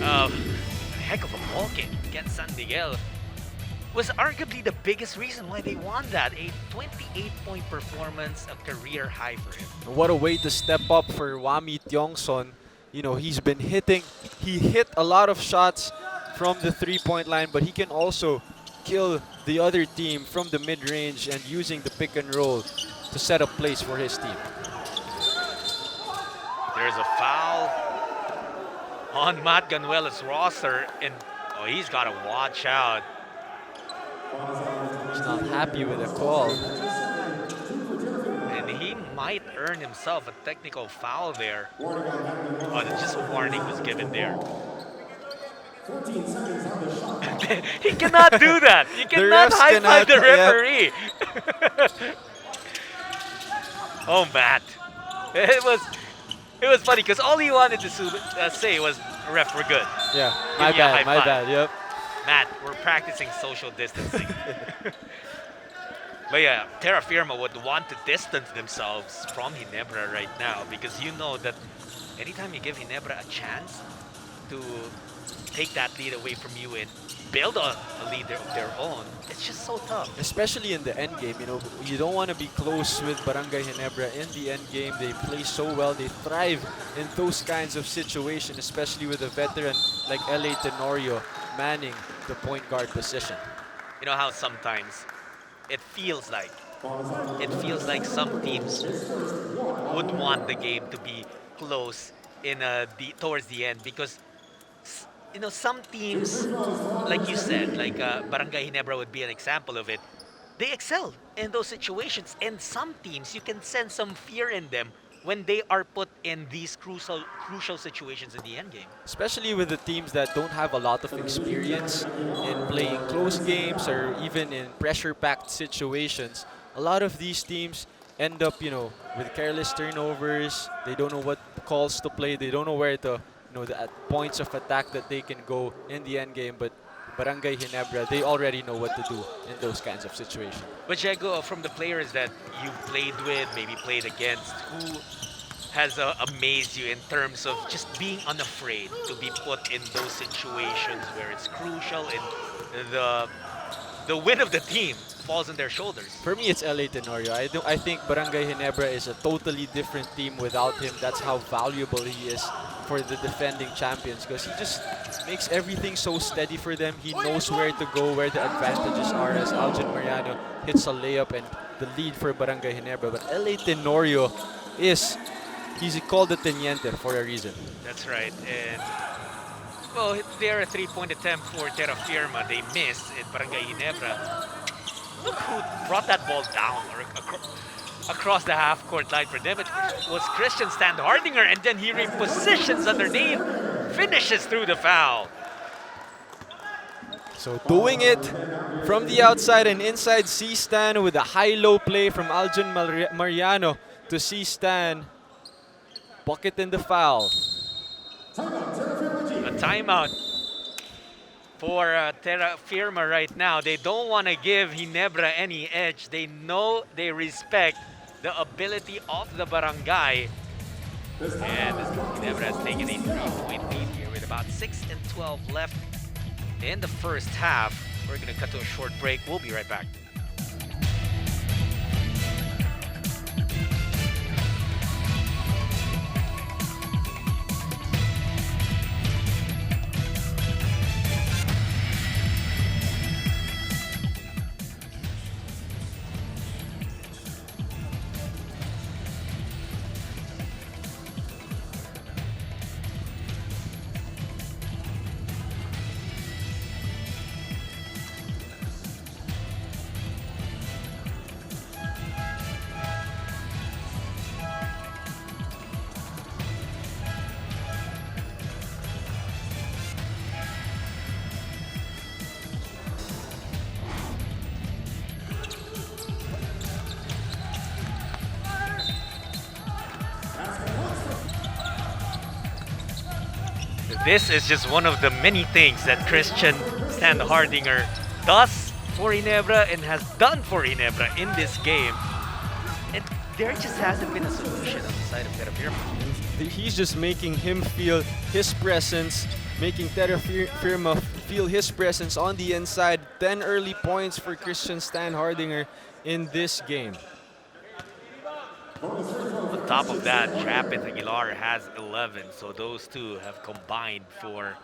a heck of a ball game against San Miguel. Was arguably the biggest reason why they won that. A 28-point performance, a career high for him. What a way to step up for Wami Tiongson. He hit a lot of shots from the three-point line, but he can also kill the other team from the mid-range and using the pick and roll to set up plays for his team. There's a foul on Matt Ganuela's roster, and he's got to watch out. He's not happy with the call. And he might earn himself a technical foul there. Just a warning was given there. 14 seconds on the shot clock. He cannot do that. You cannot refs high five cannot, the yeah. referee. Oh, Matt. It was funny because all he wanted to say was, "Ref, we're good." Yeah, Give me a high my five. bad, yep. Matt, we're practicing social distancing. But yeah, Terrafirma would want to distance themselves from Ginebra right now because you know that anytime you give Ginebra a chance to take that lead away from you and build a lead of their own, it's just so tough. Especially in the end game, you don't want to be close with Barangay Ginebra in the end game. They play so well, they thrive in those kinds of situations, especially with a veteran like LA Tenorio manning the point guard position. You know how sometimes it feels like some teams would want the game to be close in towards the end because some teams, like you said, like Barangay Ginebra would be an example of it. They excel in those situations, and some teams you can sense some fear in them when they are put in these crucial situations in the end game. Especially with the teams that don't have a lot of experience in playing close games or even in pressure-packed situations. A lot of these teams end up, with careless turnovers. They don't know what calls to play. They don't know where to, the points of attack that they can go in the end game. But Barangay Ginebra, they already know what to do in those kinds of situations. But Diego, from the players that you've played with, maybe played against, who has amazed you in terms of just being unafraid to be put in those situations where it's crucial and the win of the team falls on their shoulders? For me, it's LA Tenorio. I think Barangay Ginebra is a totally different team without him. That's how valuable he is for the defending champions because he just makes everything so steady for them. He knows where to go, where the advantages are as Algin Mariano hits a layup and the lead for Barangay Ginebra. But LA Tenorio he's called the Teniente for a reason. That's right. And well, they're a three-point attempt for Terrafirma. They missed at Barangay Ginebra. Look who brought that ball down or across the half-court line for them. It was Christian Standhardinger, and then he repositions underneath, finishes through the foul. So doing it from the outside and inside C-Stan with a high-low play from Algin Mariano to C-Stan. Bucket in the foul. A timeout for Terrafirma right now. They don't want to give Ginebra any edge. They know they respect the ability of the barangay. And Ginebra has taken a 3-point lead here with about 6:12 left in the first half. We're going to cut to a short break. We'll be right back. This is just one of the many things that Christian Standhardinger does for Ginebra and has done for Ginebra in this game. And there just hasn't been a solution on the side of Terrafirma. He's just making him feel his presence, making Terrafirma feel his presence on the inside. 10 early points for Christian Standhardinger in this game. On top of that, Trapit Aguilar has 11, so those two have combined for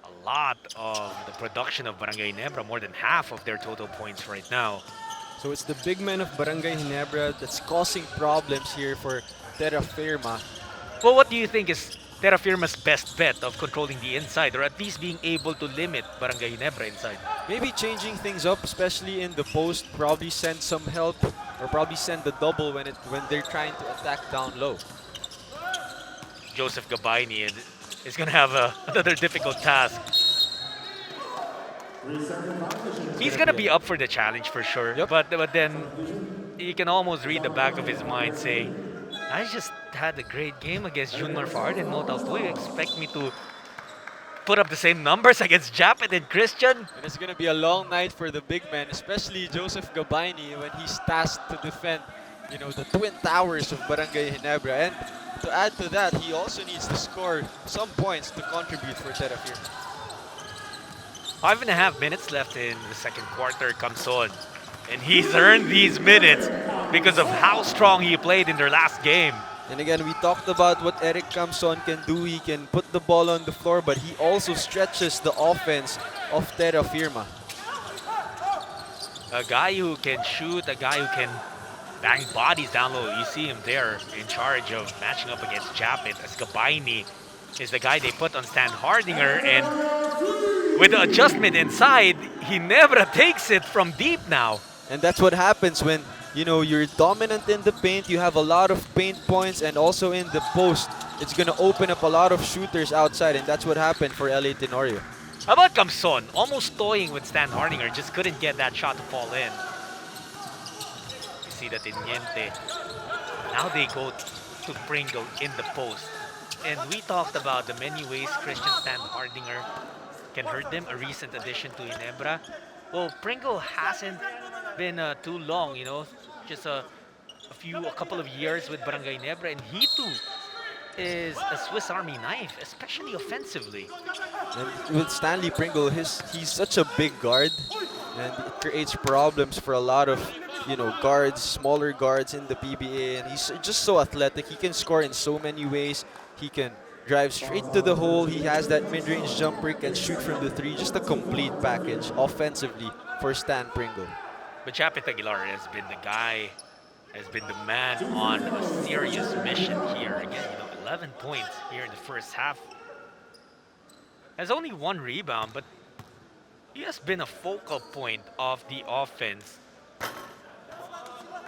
a lot of the production of Barangay Ginebra, more than half of their total points right now. So it's the big men of Barangay Ginebra that's causing problems here for Terrafirma. Well, what do you think is Terrafirma's best bet of controlling the inside, or at least being able to limit Barangay Ginebra inside? Maybe changing things up, especially in the post, probably send some help or probably send the double when they're trying to attack down low. Joseph Gabayni is going to have another difficult task He's gonna be up for the challenge for sure. Yep. But then you can almost read the back of his mind saying, I just had a great game against Junmar Fard and Motal 2. You expect me to put up the same numbers against Japet and Christian? And it's going to be a long night for the big men, especially Joseph Gabayni when he's tasked to defend, you know, the twin towers of Barangay Ginebra. And to add to that, he also needs to score some points to contribute for Terrafirma. 5.5 minutes left in the second quarter comes on. And he's earned these minutes because of how strong he played in their last game. And again, we talked about what Eric Camson can do. He can put the ball on the floor, but he also stretches the offense of Terrafirma. A guy who can shoot, a guy who can bang bodies down low. You see him there in charge of matching up against Japet, as Gabayni is the guy they put on Stan Hardinger. And with the adjustment inside, Ginebra takes it from deep now. And that's what happens when, you know, you're dominant in the paint, you have a lot of paint points, and also in the post, it's going to open up a lot of shooters outside, and that's what happened for LA Tenorio. How about Camson? Almost toying with Stan Hardinger, just couldn't get that shot to fall in. You see that in Niente. Now they go to Pringle in the post. And we talked about the many ways Christian Stan Hardinger can hurt them, a recent addition to Ginebra. Well, Pringle hasn't been too long, you know, just a couple of years with Barangay Ginebra, and he too is a Swiss Army knife, especially offensively. And with Stanley Pringle, he's such a big guard, and it creates problems for a lot of, you know, guards, smaller guards in the PBA, and he's just so athletic. He can score in so many ways. He can drive straight to the hole. He has that mid-range jumper, can shoot from the three. Just a complete package offensively for Stan Pringle. But Japet Aguilar has been the guy, has been the man on a serious mission here. Again, you know, 11 points here in the first half. Has only 1 rebound, but he has been a focal point of the offense.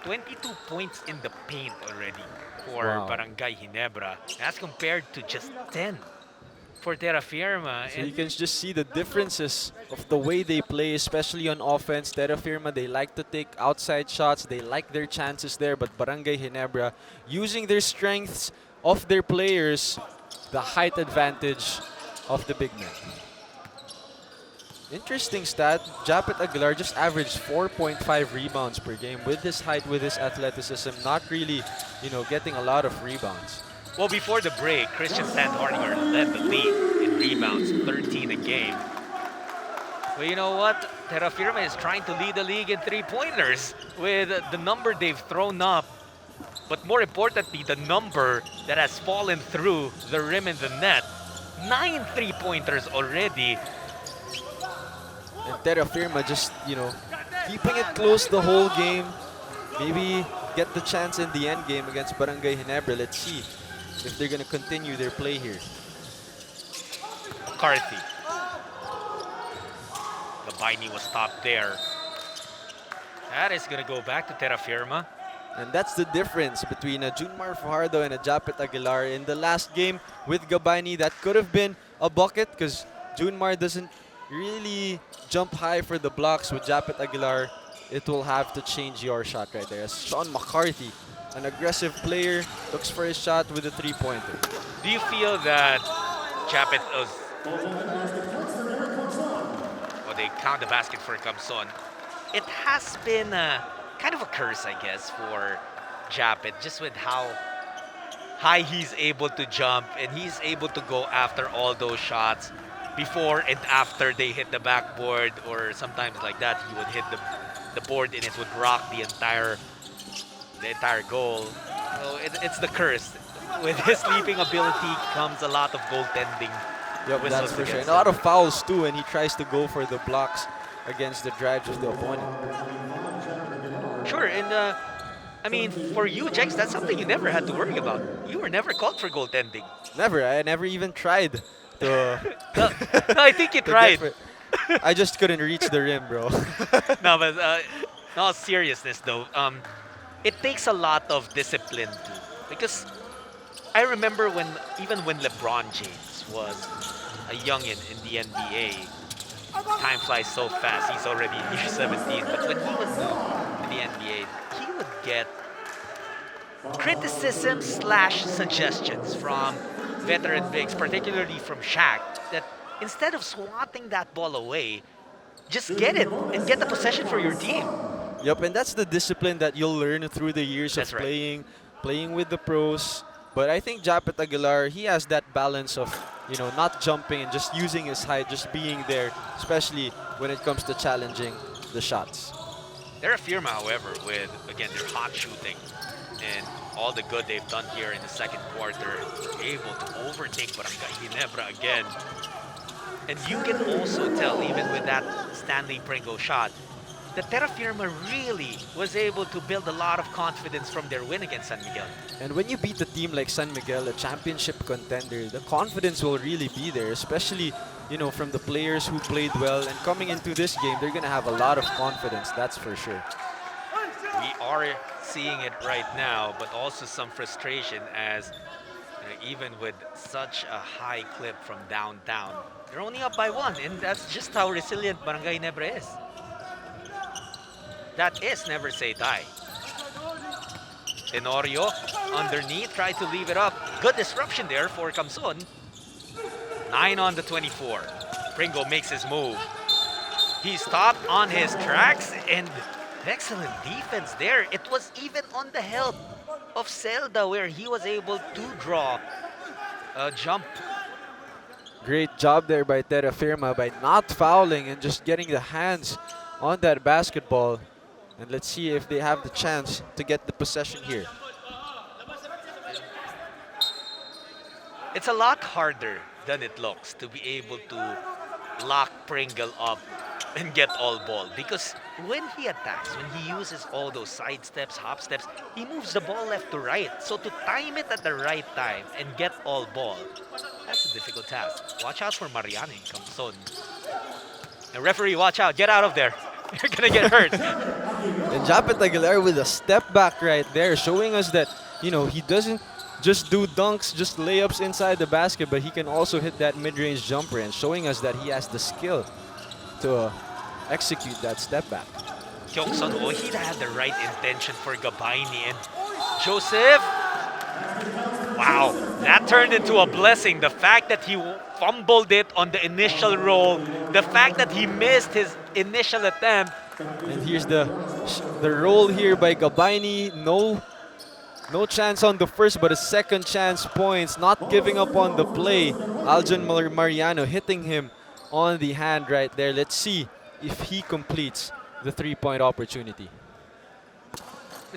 22 points in the paint already for Barangay Ginebra, as compared to just 10 for Terrafirma. So you can just see the differences of the way they play, especially on offense. Terrafirma, they like to take outside shots. They like their chances there. But Barangay Ginebra, using their strengths of their players, the height advantage of the big men. Interesting stat, Japet Aguilar just averaged 4.5 rebounds per game. With his height, with his athleticism, not really, you know, getting a lot of rebounds. Well, before the break, Christian Stan Hardinger led the league in rebounds, 13 a game. But you know what? Terrafirma is trying to lead the league in three-pointers with the number they've thrown up. But more importantly, the number that has fallen through the rim and the net. 9 three-pointers already. And Terrafirma just, you know, keeping it close the whole game. Maybe get the chance in the end game against Barangay Ginebra. Let's see if they're going to continue their play here. McCarthy. Gabayni was stopped there. That is going to go back to Terrafirma. And that's the difference between a Junmar Fajardo and a Japet Aguilar. In the last game with Gabayni, that could have been a bucket because Junmar doesn't really jump high for the blocks. With Japet Aguilar, it will have to change your shot right there. As Sean McCarthy, an aggressive player, looks for his shot with a three-pointer. Do you feel that Japet was... Well, they count the basket for Camson. It has been kind of a curse, I guess, for Japet, just with how high he's able to jump and he's able to go after all those shots before and after they hit the backboard, or sometimes like that he would hit the board and it would rock the entire goal. So it's the curse. With his leaping ability comes a lot of goaltending. Yep, that's for sure. And a lot of fouls too, and he tries to go for the blocks against the drives of the opponent. Sure, and I mean, for you, Jex, that's something you never had to worry about. You were never called for goaltending. Never. I never even tried to... No, I think you tried. I just couldn't reach the rim, bro. No, but in all seriousness though, it takes a lot of discipline too. Because I remember even when LeBron James was a youngin in the NBA, Time flies so fast. He's already year 17. But when he was new in the NBA, he would get criticism slash suggestions from veteran bigs, particularly from Shaq, that instead of swatting that ball away, just get it and get the possession for your team. Yep, and that's the discipline that you'll learn through the years That's of right. playing with the pros. But I think Japet Aguilar, he has that balance of, not jumping and just using his height, just being there, especially when it comes to challenging the shots. Terrafirma, however, with, again, their hot shooting and all the good they've done here in the second quarter, were able to overtake Barangay Ginebra again. And you can also tell, even with that Stanley Pringle shot, that Terrafirma really was able to build a lot of confidence from their win against San Miguel. And when you beat a team like San Miguel, a championship contender, the confidence will really be there, especially, from the players who played well. And coming into this game, they're going to have a lot of confidence, that's for sure. We are seeing it right now, but also some frustration as even with such a high clip from downtown, they're only up by 1, and that's just how resilient Barangay Ginebra is. That is never say die. Tenorio underneath, tried to leave it up. Good disruption there for Kamson. 9 on the 24. Pringle makes his move. He stopped on his tracks, and excellent defense there. It was even on the help of Zelda where he was able to draw a jump. Great job there by Terrafirma by not fouling and just getting the hands on that basketball. And let's see if they have the chance to get the possession here. It's a lot harder than it looks to be able to lock Pringle up and get all ball, because when he attacks, when he uses all those side steps, hop steps, he moves the ball left to right. So to time it at the right time and get all ball, that's a difficult task. Watch out for Mariana and Kamson. And referee, watch out, get out of there. You're gonna get hurt. And Japet Aguilar with a step back right there, showing us that, he doesn't just do dunks, just layups inside the basket, but he can also hit that mid-range jumper, and showing us that he has the skill to execute that step back. Kyungson, he had the right intention for Gabaini, and Joseph. Wow, that turned into a blessing. The fact that he fumbled it on the initial roll, the fact that he missed his initial attempt. And here's the roll here by Gabaini. No chance on the first, but a second chance points. Not giving up on the play. Aljon Mariano hitting him on the hand right there. Let's see if he completes the three-point opportunity.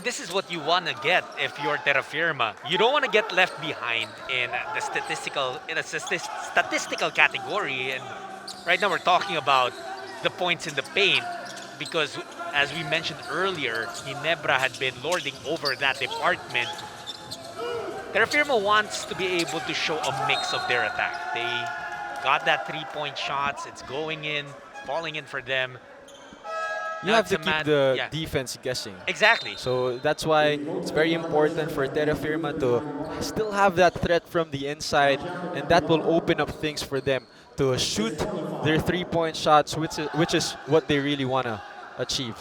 This is what you want to get if you're Terrafirma. You don't want to get left behind in the statistical category. And right now we're talking about the points in the paint, because as we mentioned earlier, Ginebra had been lording over that department. Terrafirma wants to be able to show a mix of their attack. They got that three-point shots. It's going in, falling in for them. You have to keep the defense guessing. Exactly. So that's why it's very important for Terrafirma to still have that threat from the inside, and that will open up things for them to shoot their three-point shots, which is what they really want to achieve.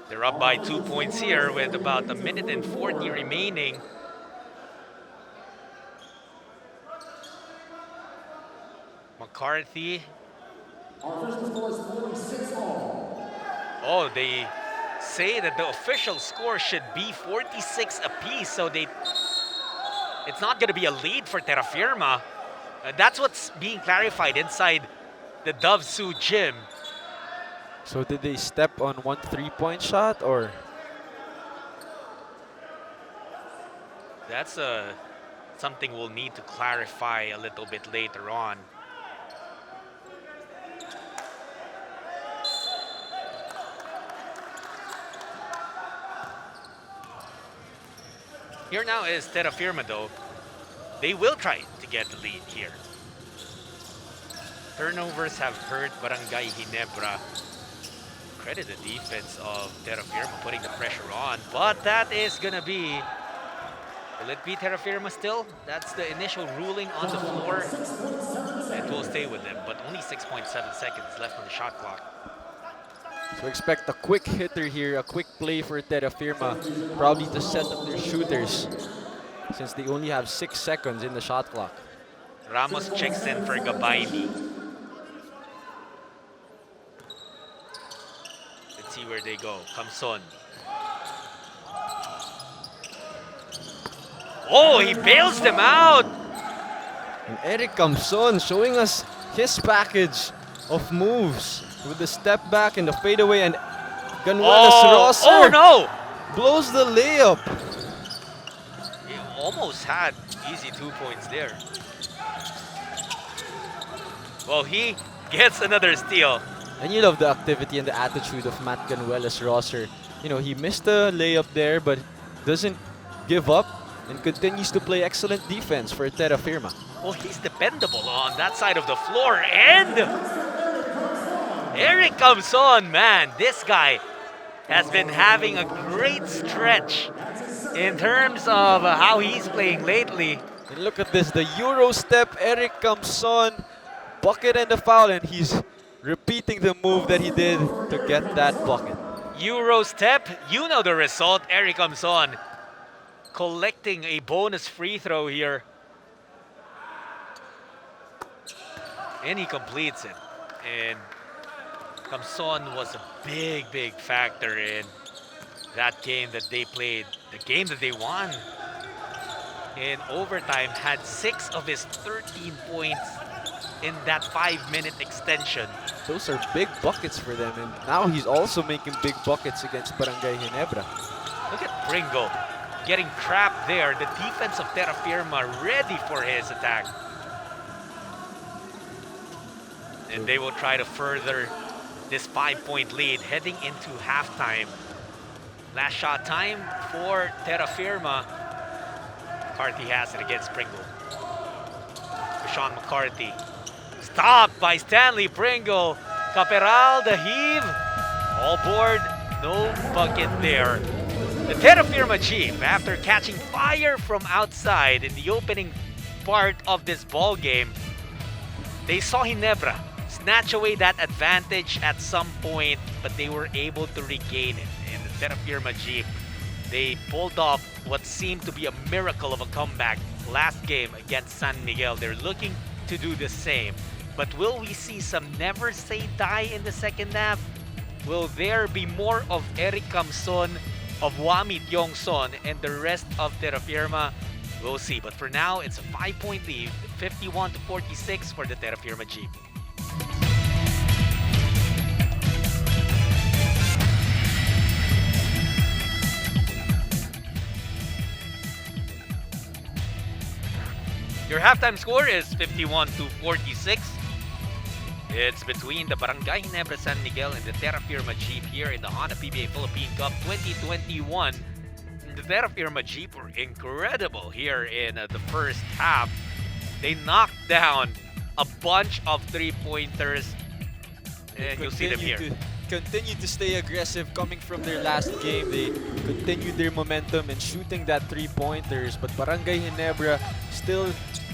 They're up by 2 points here with about 1 minute and 40 remaining. McCarthy. Oh, they say that the official score should be 46 apiece, so it's not going to be a lead for Terrafirma. That's what's being clarified inside the Dove Sioux gym. So did they step on one three-point shot, or? That's something we'll need to clarify a little bit later on. Here now is Terrafirma, though. They will try to get the lead here. Turnovers have hurt Barangay Ginebra. Credit the defense of Terrafirma putting the pressure on, but that is gonna be. Will it be Terrafirma still? That's the initial ruling on the floor. And It will stay with them, but only 6.7 seconds left on the shot clock. So expect a quick hitter here, a quick play for Terrafirma, probably to set up their shooters since they only have 6 seconds in the shot clock. Ramos checks in for Gabayni. Let's see where they go. Kamson. Oh, he bails them out! And Eric Kamson showing us his package of moves with the step back and the fadeaway, and Ganuelas Rosser oh no! blows the layup. He almost had easy 2 points there. Well, he gets another steal. And you love the activity and the attitude of Matt Ganuelas Rosser. You know, he missed the layup there, but doesn't give up and continues to play excellent defense for Terrafirma. Well, he's dependable on that side of the floor. And Eric comes on, man. This guy has been having a great stretch in terms of how he's playing lately. And look at this, the Euro step, Eric comes on, bucket and the foul, and he's repeating the move that he did to get that bucket. Euro step, you know the result. Eric comes on, collecting a bonus free throw here. And he completes it. And Kamson was a big, big factor in that game that they played. The game that they won in overtime, had 6 of his 13 points in that 5-minute extension. Those are big buckets for them, and now he's also making big buckets against Barangay Ginebra. Look at Pringle getting trapped there. The defense of Terrafirma ready for his attack. And they will try to further this 5-point lead heading into halftime. Last shot time for Terrafirma. McCarthy has it against Pringle. Sean McCarthy. Stopped by Stanley Pringle. Caperal, the heave. All board, no bucket there. The Terrafirma Jeep, after catching fire from outside in the opening part of this ball game, they saw Ginebra snatch away that advantage at some point, but they were able to regain it. And the Terrafirma Jeep, they pulled off what seemed to be a miracle of a comeback last game against San Miguel. They're looking to do the same. But will we see some never say die in the second half? Will there be more of Eric Kamson, of Wami Tiongson, and the rest of Terrafirma? We'll see. But for now, it's a 5-point lead, 51-46 for the Terrafirma Jeep. Your halftime score is 51-46. It's between the Barangay Ginebra San Miguel and the Terrafirma Jeep here in the Honda PBA Philippine Cup 2021. The Terrafirma Jeep were incredible here in the first half. They knocked down a bunch of three-pointers, and you'll see them here. Continue to stay aggressive coming from their last game. They continued their momentum and shooting that three-pointers, but Barangay Ginebra still,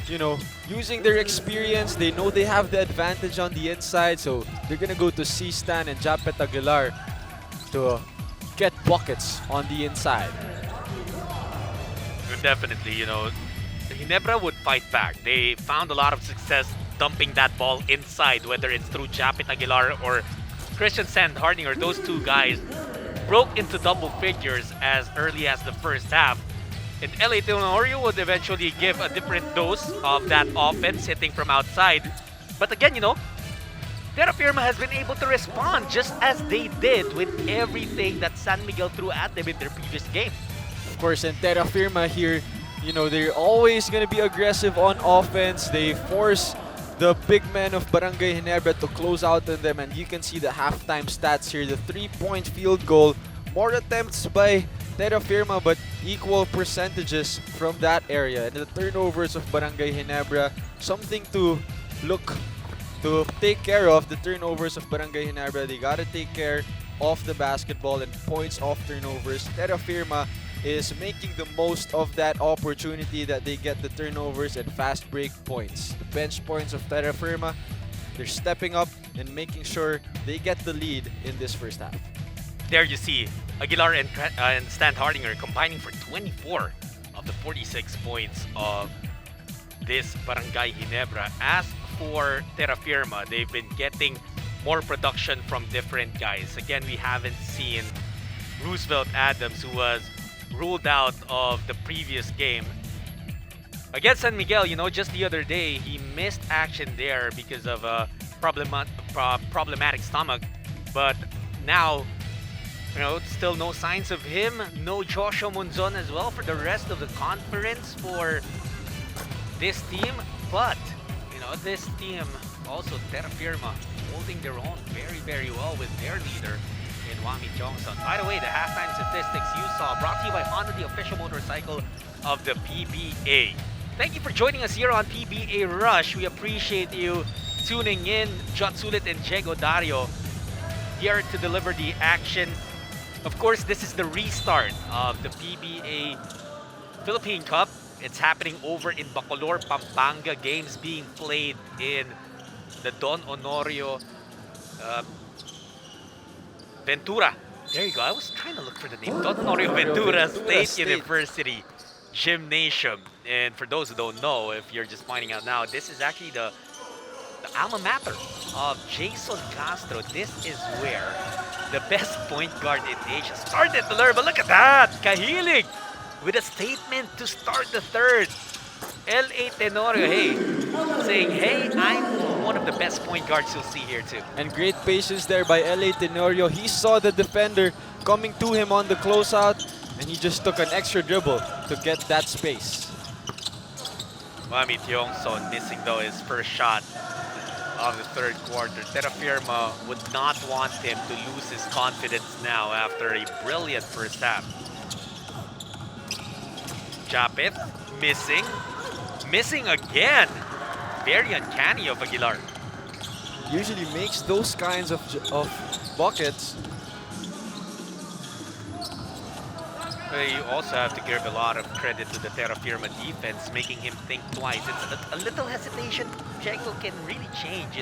you know, using their experience. They know they have the advantage on the inside, so they're gonna go to C-Stan and Japet Aguilar to get buckets on the inside. Definitely, you know, Ginebra would fight back. They found a lot of success dumping that ball inside, whether it's through Japet Aguilar or Christian Sandhardinger. Those two guys broke into double figures as early as the first half. And LA Tenorio would eventually give a different dose of that offense hitting from outside. But again, you know, Terrafirma has been able to respond just as they did with everything that San Miguel threw at them in their previous game. Of course, and Terrafirma here, you know, they're always going to be aggressive on offense. They force the big men of Barangay Ginebra to close out on them, and you can see the halftime stats here. The 3-point field goal, more attempts by Terrafirma, but equal percentages from that area. And the turnovers of Barangay Ginebra, something to look to take care of. The turnovers of Barangay Ginebra, they gotta take care of the basketball and points off turnovers. Terrafirma is making the most of that opportunity that they get the turnovers and fast break points. The bench points of Terrafirma, they're stepping up and making sure they get the lead in this first half. There you see Aguilar and Stan Hardinger combining for 24 of the 46 points of this Barangay Ginebra. As for Terrafirma, they've been getting more production from different guys. Again, we haven't seen Roosevelt Adams, who was ruled out of the previous game. Against San Miguel, just the other day, he missed action there because of a problematic stomach. But now, still no signs of him. No Joshua Monzon as well for the rest of the conference for this team. But, this team, also Terrafirma, holding their own very, very well with their leader in Wami Johnson. By the way, the halftime statistics you saw brought to you by Honda, the official motorcycle of the PBA. Thank you for joining us here on PBA Rush. We appreciate you tuning in. Jotsulit and Diego Dario here to deliver the action. Of course, this is the restart of the PBA Philippine Cup. It's happening over in Bacolor, Pampanga. Games being played in the Don Honorio Ventura. There you go. I was trying to look for the name. Don Honorio Ventura State University Gymnasium. And for those who don't know, if you're just finding out now, this is actually the alma mater of Jason Castro. This is where the best point guard in Asia started to learn. But look at that! Kahilig with a statement to start the third. L.A. Tenorio, saying, hey, I'm one of the best point guards you'll see here too. And great patience there by L.A. Tenorio. He saw the defender coming to him on the closeout, and he just took an extra dribble to get that space. Wami Tiongson missing though his first shot of the third quarter. Terrafirma would not want him to lose his confidence now after a brilliant first half. Japith missing again. Very uncanny of Aguilar. Usually makes those kinds of buckets. You also have to give a lot of credit to the Terrafirma defense, making him think twice. It's a little hesitation, Diego, can really change,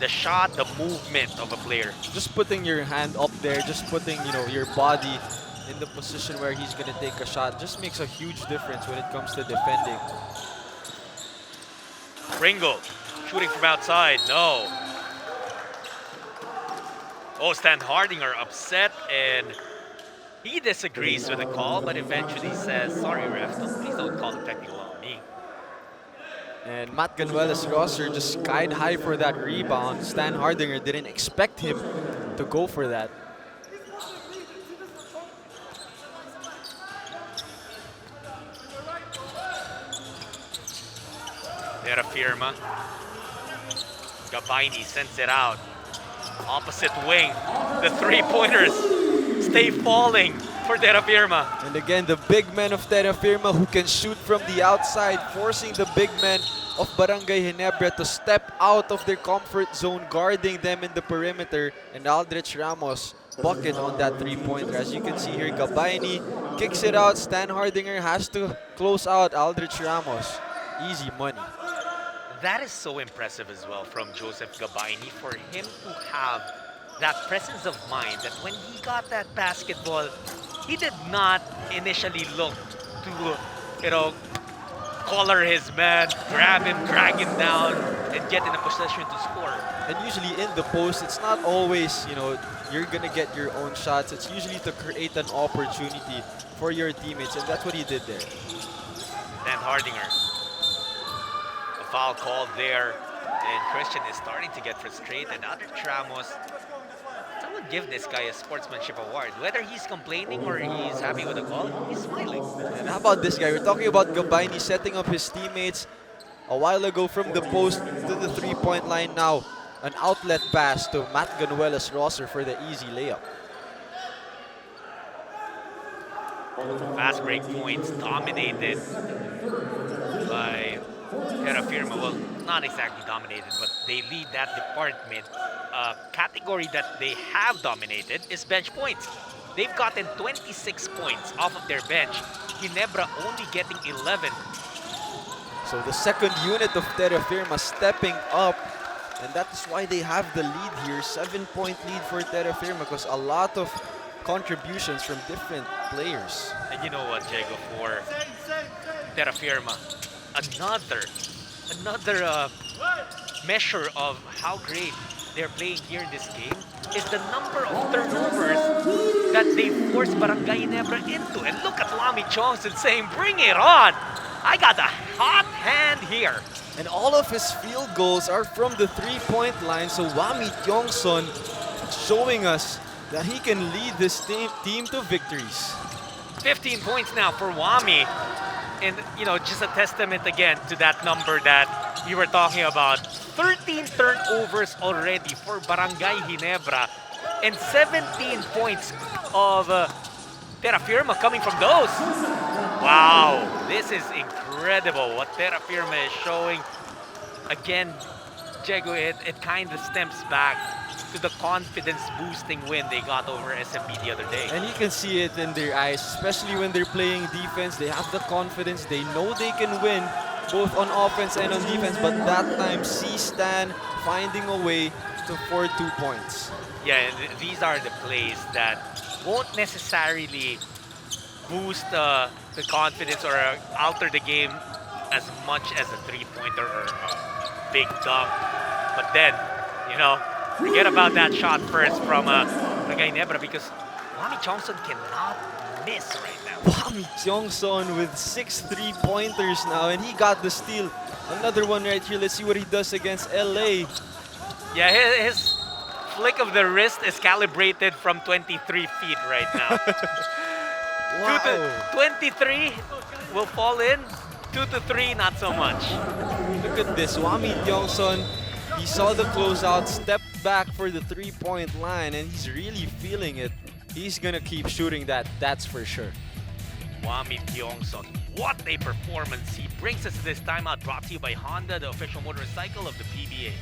the shot, the movement of a player. Just putting your hand up there, just putting, your body in the position where he's going to take a shot just makes a huge difference when it comes to defending. Ringo shooting from outside, no. Oh, Stan Hardinger upset, and he disagrees with the call, but eventually says, sorry refs, please don't call a technical on me. And Matt Ganuela's roster just skied high for that rebound. Stan Hardinger didn't expect him to go for that. Terrafirma. Gabaini sends it out. Opposite wing. The three-pointers stay falling for Terrafirma. And again, the big men of Terrafirma who can shoot from the outside, forcing the big men of Barangay Ginebra to step out of their comfort zone, guarding them in the perimeter. And Aldrich Ramos bucket on that three-pointer. As you can see here, Gabaini kicks it out. Stan Hardinger has to close out Aldrich Ramos. Easy money. That is so impressive as well from Joseph Gabaini, for him to have that presence of mind that when he got that basketball, he did not initially look to, collar his man, grab him, drag him down, and get in a position to score. And usually in the post, it's not always, you're going to get your own shots. It's usually to create an opportunity for your teammates, and that's what he did there. And Hardinger. Foul called there, and Christian is starting to get frustrated. Aldrich Ramos, someone give this guy a sportsmanship award. Whether he's complaining or he's happy with the call, he's smiling. And how about this guy? We're talking about Gabaini setting up his teammates a while ago from the post to the three-point line. Now, an outlet pass to Matt Ganuela's roster for the easy layup. Fast break points dominated by Terrafirma. Well, not exactly dominated, but they lead that department. Category that they have dominated is bench points. They've gotten 26 points off of their bench. Ginebra only getting 11. So the second unit of Terrafirma stepping up, and that is why they have the lead here. 7-point lead for Terrafirma because a lot of contributions from different players. And you know what, Diego, for Terrafirma, another measure of how great they're playing here in this game is the number of turnovers that they forced Barangay Ginebra into. And look at Wami Johnson saying, bring it on! I got a hot hand here. And all of his field goals are from the three-point line, so Wami Tiongson showing us that he can lead this team to victories. 15 points now for Wami. And, you know, just a testament again to that number that you were talking about. 13 turnovers already for Barangay Ginebra and 17 points of Terrafirma coming from those. Wow, this is incredible what Terrafirma is showing. Again, Diego, it kind of stems back to the confidence-boosting win they got over SMB the other day. And you can see it in their eyes, especially when they're playing defense. They have the confidence. They know they can win both on offense and on defense, but that time C-Stan finding a way to for 2 points. Yeah, and these are the plays that won't necessarily boost the confidence or alter the game as much as a three-pointer or a big dunk. But then, you know, forget about that shot first from Ginebra because Wami Johnson cannot miss right now. Wami Tiongson with 6 3-pointers now, and he got the steal. Another one right here. Let's see what he does against LA. Yeah, his flick of the wrist is calibrated from 23 feet right now. Wow. 23 will fall in. 2 to 3, not so much. Look at this. Wami Tiongson, he saw the closeout, stepped back for the 3-point line, and he's really feeling it. He's gonna keep shooting that, that's for sure. Wami Tiongson, what a performance. He brings us to this timeout brought to you by Honda, the official motorcycle of the PBA.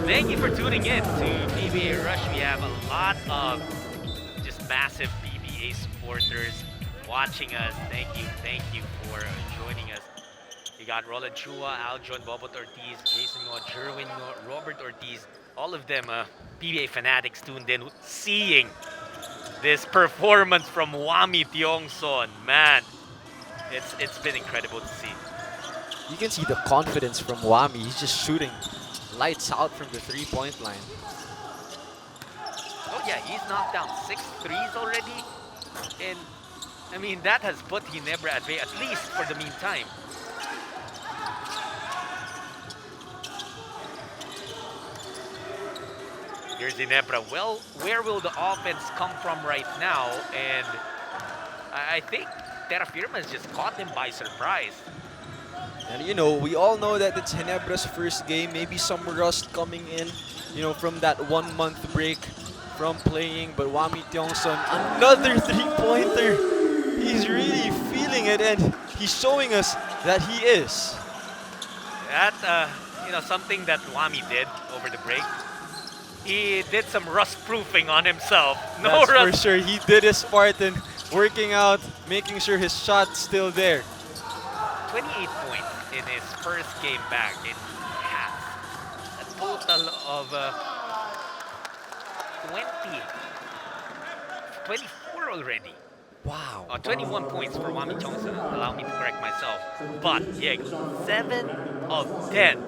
Thank you for tuning in to PBA Rush. We have a lot of just massive PBA supporters watching us. Thank you for joining us. We got Roland Chua, Aljon, Bobot Ortiz, Jason Ngo, Jerwin Ngo, Robert Ortiz, all of them PBA fanatics tuned in, seeing this performance from Wami Tiongson. Man, it's been incredible to see. You can see the confidence from Wami. He's just shooting lights out from the 3-point line. Oh yeah, he's knocked down 6 threes already. And I mean, that has put Ginebra at bay, at least for the meantime. Here's Ginebra. Well, where will the offense come from right now? And I think Terrafirma has just caught them by surprise. And you know, we all know that it's Ginebra's first game, maybe some rust coming in, you know, from that 1-month break from playing. But Wami Tiongson, another 3-pointer. He's really feeling it, and he's showing us that he is. That, you know, something that Wami did over the break. He did some rust proofing on himself. No That's rust. for sure. He did his part in working out, making sure his shot's still there. 28 points in his first game back, and he has a total of 24 already. Wow. 21 points for Wami Chongson. Allow me to correct myself. But Diego, 7 of 10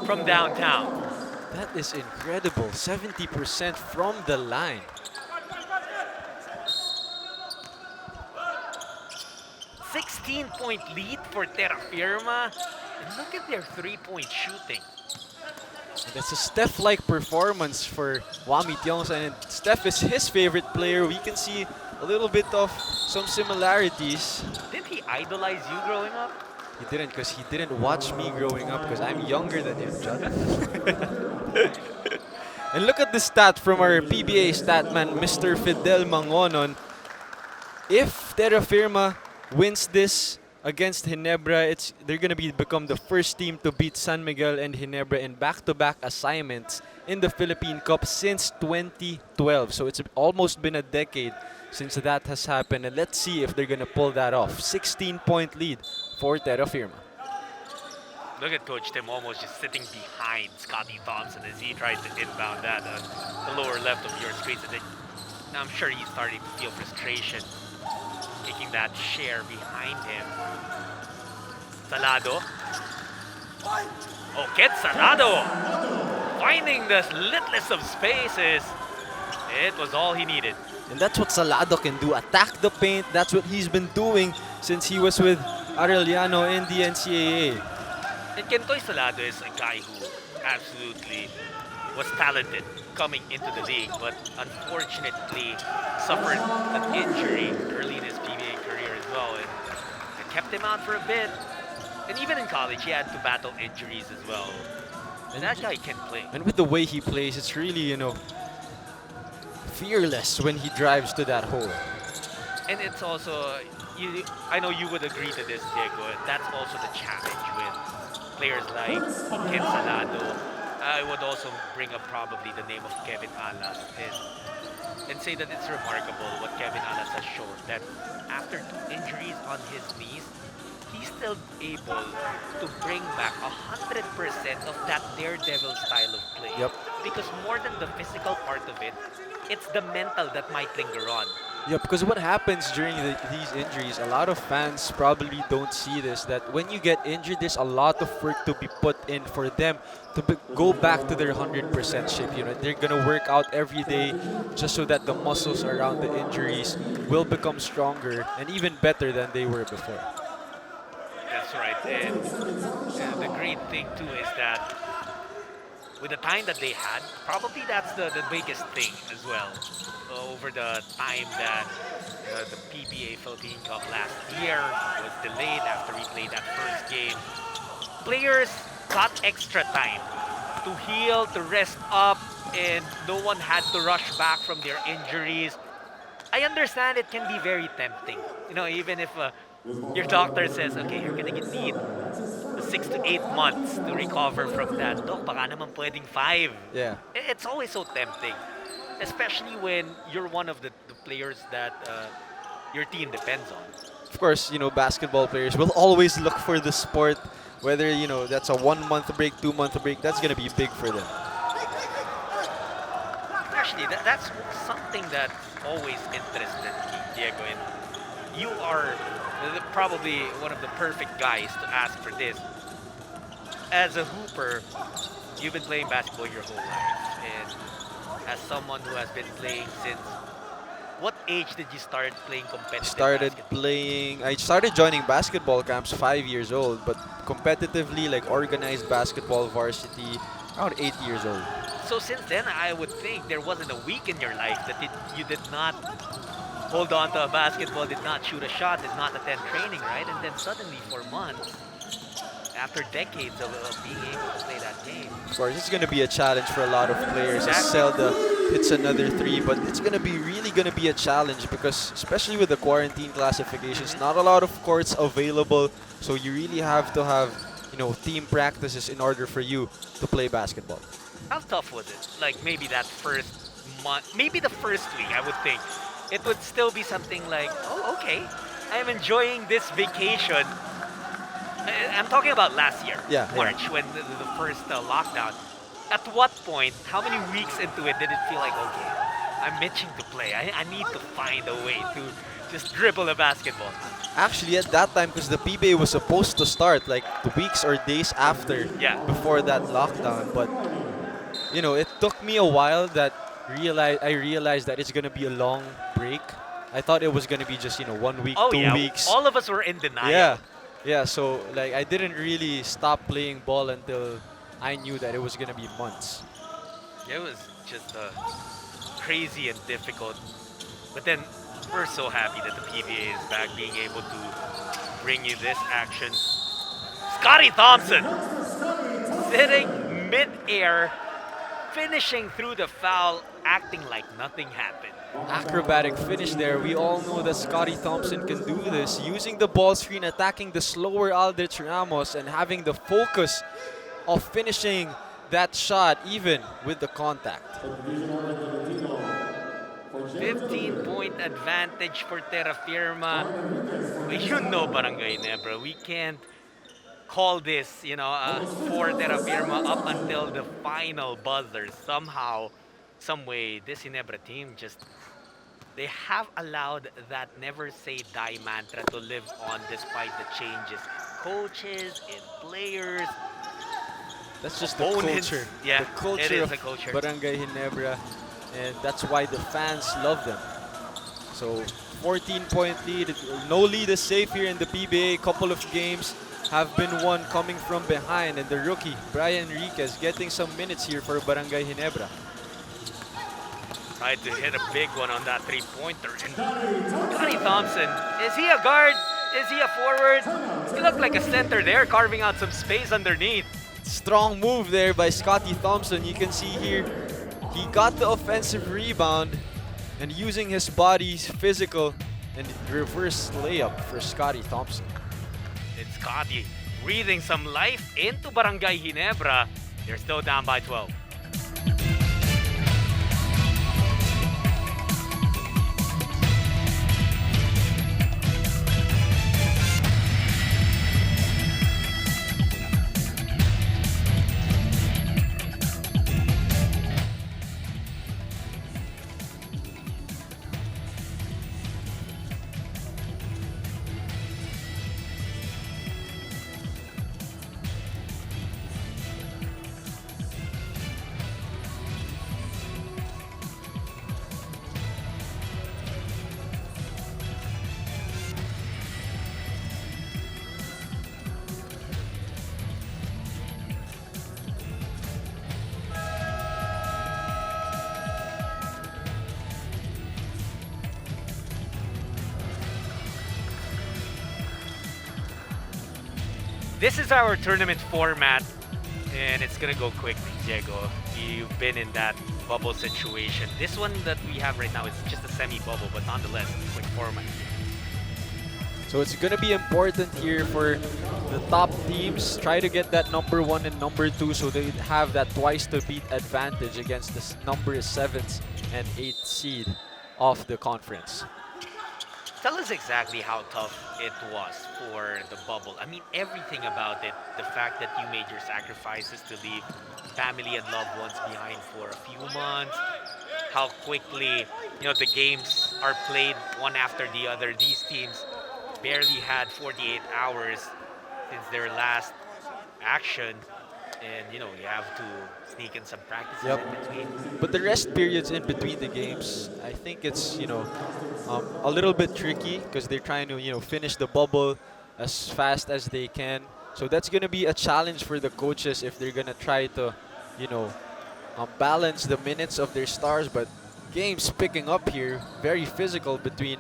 from downtown. That is incredible. 70% from the line. 16-point lead for Terrafirma. And look at their three-point shooting. And that's a Steph-like performance for Wami Tiongsan. And Steph is his favorite player. We can see a little bit of some similarities. Did he idolize you growing up? He didn't, because he didn't watch me growing up, because I'm younger than him, John. And look at the stat from our PBA stat man, Mr. Fidel Mangonon. If Terrafirma wins this against Ginebra, they're gonna become the first team to beat San Miguel and Ginebra in back-to-back assignments in the Philippine Cup since 2012. So it's almost been a decade since that has happened, and let's see if they're gonna pull that off. 16-point lead for Terrafirma. Look at Coach Tim almost just sitting behind Scotty Thompson as he tries to inbound that the lower left of your screen. And I'm sure he's starting to feel frustration taking that share behind him. Salado. Oh, Kid Salado finding the littlest of spaces. It was all he needed. And that's what Salado can do, attack the paint. That's what he's been doing since he was with Arellano in the NCAA. And Kentoy Salado is a guy who absolutely was talented coming into the league, but unfortunately suffered an injury early in his PBA career as well. And it kept him out for a bit. And even in college, he had to battle injuries as well. And that guy can play. And with the way he plays, it's really, fearless when he drives to that hole. And it's also, I know you would agree to this, Diego, that's also the challenge with players like Ken Salado. I would also bring up probably the name of Kevin Alas and say that it's remarkable what Kevin Alas has shown, that after 2 injuries on his knees, he's still able to bring back 100% of that daredevil style of play. Yep. Because more than the physical part of it, it's the mental that might linger on. Yeah, because what happens during these injuries, a lot of fans probably don't see this, that when you get injured, there's a lot of work to be put in for them to go back to their 100% shape. They're going to work out every day just so that the muscles around the injuries will become stronger and even better than they were before. That's right. And the great thing, too, is that with the time that they had, probably that's the biggest thing as well. Over the time that the PBA Philippine Cup last year was delayed after we played that first game, players got extra time to heal, to rest up, and no one had to rush back from their injuries. I understand it can be very tempting. Even if your doctor says, okay, you're gonna need 6 to 8 months to recover from that. Doc, baka naman pwedeng 5. Yeah. It's always so tempting, especially when you're one of the players that your team depends on. Of course, basketball players will always look for the sport, whether, that's a 1-month break, 2-month break, that's going to be big for them. Actually, that's something that always interested me, Diego. And you are probably one of the perfect guys to ask for this. As a hooper, you've been playing basketball your whole life. And as someone who has been playing since, what age did you start playing competitive basketball? I started joining basketball camps 5 years old, but competitively, like organized basketball varsity, around 8 years old. So since then, I would think there wasn't a week in your life that you did not hold on to a basketball, did not shoot a shot, did not attend training, right? And then suddenly, for months, after decades of being able to play that game. Of course, it's going to be a challenge for a lot of players. As Zelda hits another 3, but it's going to be a challenge because, especially with the quarantine classifications, not a lot of courts available. So you really have to have, team practices in order for you to play basketball. How tough was it? Like maybe that first month, maybe the first week, I would think. It would still be something like, oh, okay, I'm enjoying this vacation. I'm talking about last year, March, when the first lockdown. At what point, how many weeks into it did it feel like, okay, I'm itching to play. I need to find a way to Just dribble a basketball. Actually, at that time, because the PBA was supposed to start like the weeks or days after, Yeah. before that lockdown. But it took me a while that I realized that it's gonna be a long break. I thought it was gonna be just 1 week, Oh two yeah, weeks. all of us were in denial. Yeah, yeah. So like I didn't really stop playing ball until I knew that it was gonna be months. It was just crazy and difficult. But then we're so happy that the PBA is back, being able to bring you this action. Scotty Thompson sitting mid-air, finishing through the foul, acting like nothing happened. Acrobatic finish there. We all know that Scotty Thompson can do this, using the ball screen, attacking the slower Aldrich Ramos, and having the focus of finishing that shot even with the contact. 15-point advantage for Terrafirma. But Barangay Ginebra, we can't call this, for Terrafirma up until the final buzzer. Somehow, some way, this Ginebra team they have allowed that never say die mantra to live on despite the changes. Coaches and players. That's just the Opponents. culture. Yeah, the culture it is of a culture. Barangay Ginebra, and that's why the fans love them. So 14-point lead. No lead is safe here in the PBA. Couple of games have been won coming from behind, and the rookie Brian Enriquez getting some minutes here for Barangay Ginebra. Tried to hit a big one on that three-pointer. And Scotty Thompson, is he a guard? Is he a forward? He looked like a center there, carving out some space underneath. Strong move there by Scotty Thompson. You can see here, he got the offensive rebound and using his body's physical and reverse layup for Scotty Thompson. It's Scotty breathing some life into Barangay Ginebra. They're still down by 12. This is our tournament format, and it's gonna go quickly, Diego. You've been in that bubble situation. This one that we have right now is just a semi-bubble, but nonetheless, it's a quick format. So it's going to be important here for the top teams. Try to get that number 1 and number 2 so they have that twice to beat advantage against the number 7th and 8th seed of the conference. Tell us exactly how tough it was for the bubble. I mean, everything about it. The fact that you made your sacrifices to leave family and loved ones behind for a few months. How quickly, the games are played one after the other. These teams barely had 48 hours since their last action. And, you have to sneak in some practices in between. But the rest periods in between the games, I think it's, a little bit tricky because they're trying to, finish the bubble as fast as they can. So that's going to be a challenge for the coaches if they're going to try to, balance the minutes of their stars. But games picking up here, very physical between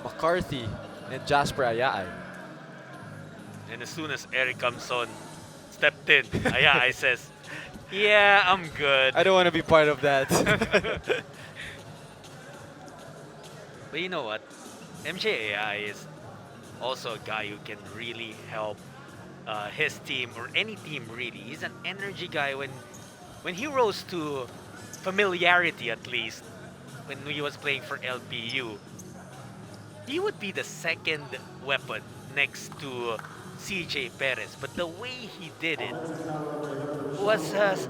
McCarthy and Jasper Ayay. And as soon as Eric Camson stepped in, Ayay says, yeah, I'm good. I don't want to be part of that. But you know what? MJ is also a guy who can really help his team, or any team really. He's an energy guy. When he rose to familiarity, at least, when he was playing for LPU, he would be the second weapon next to CJ Perez. But the way he did it was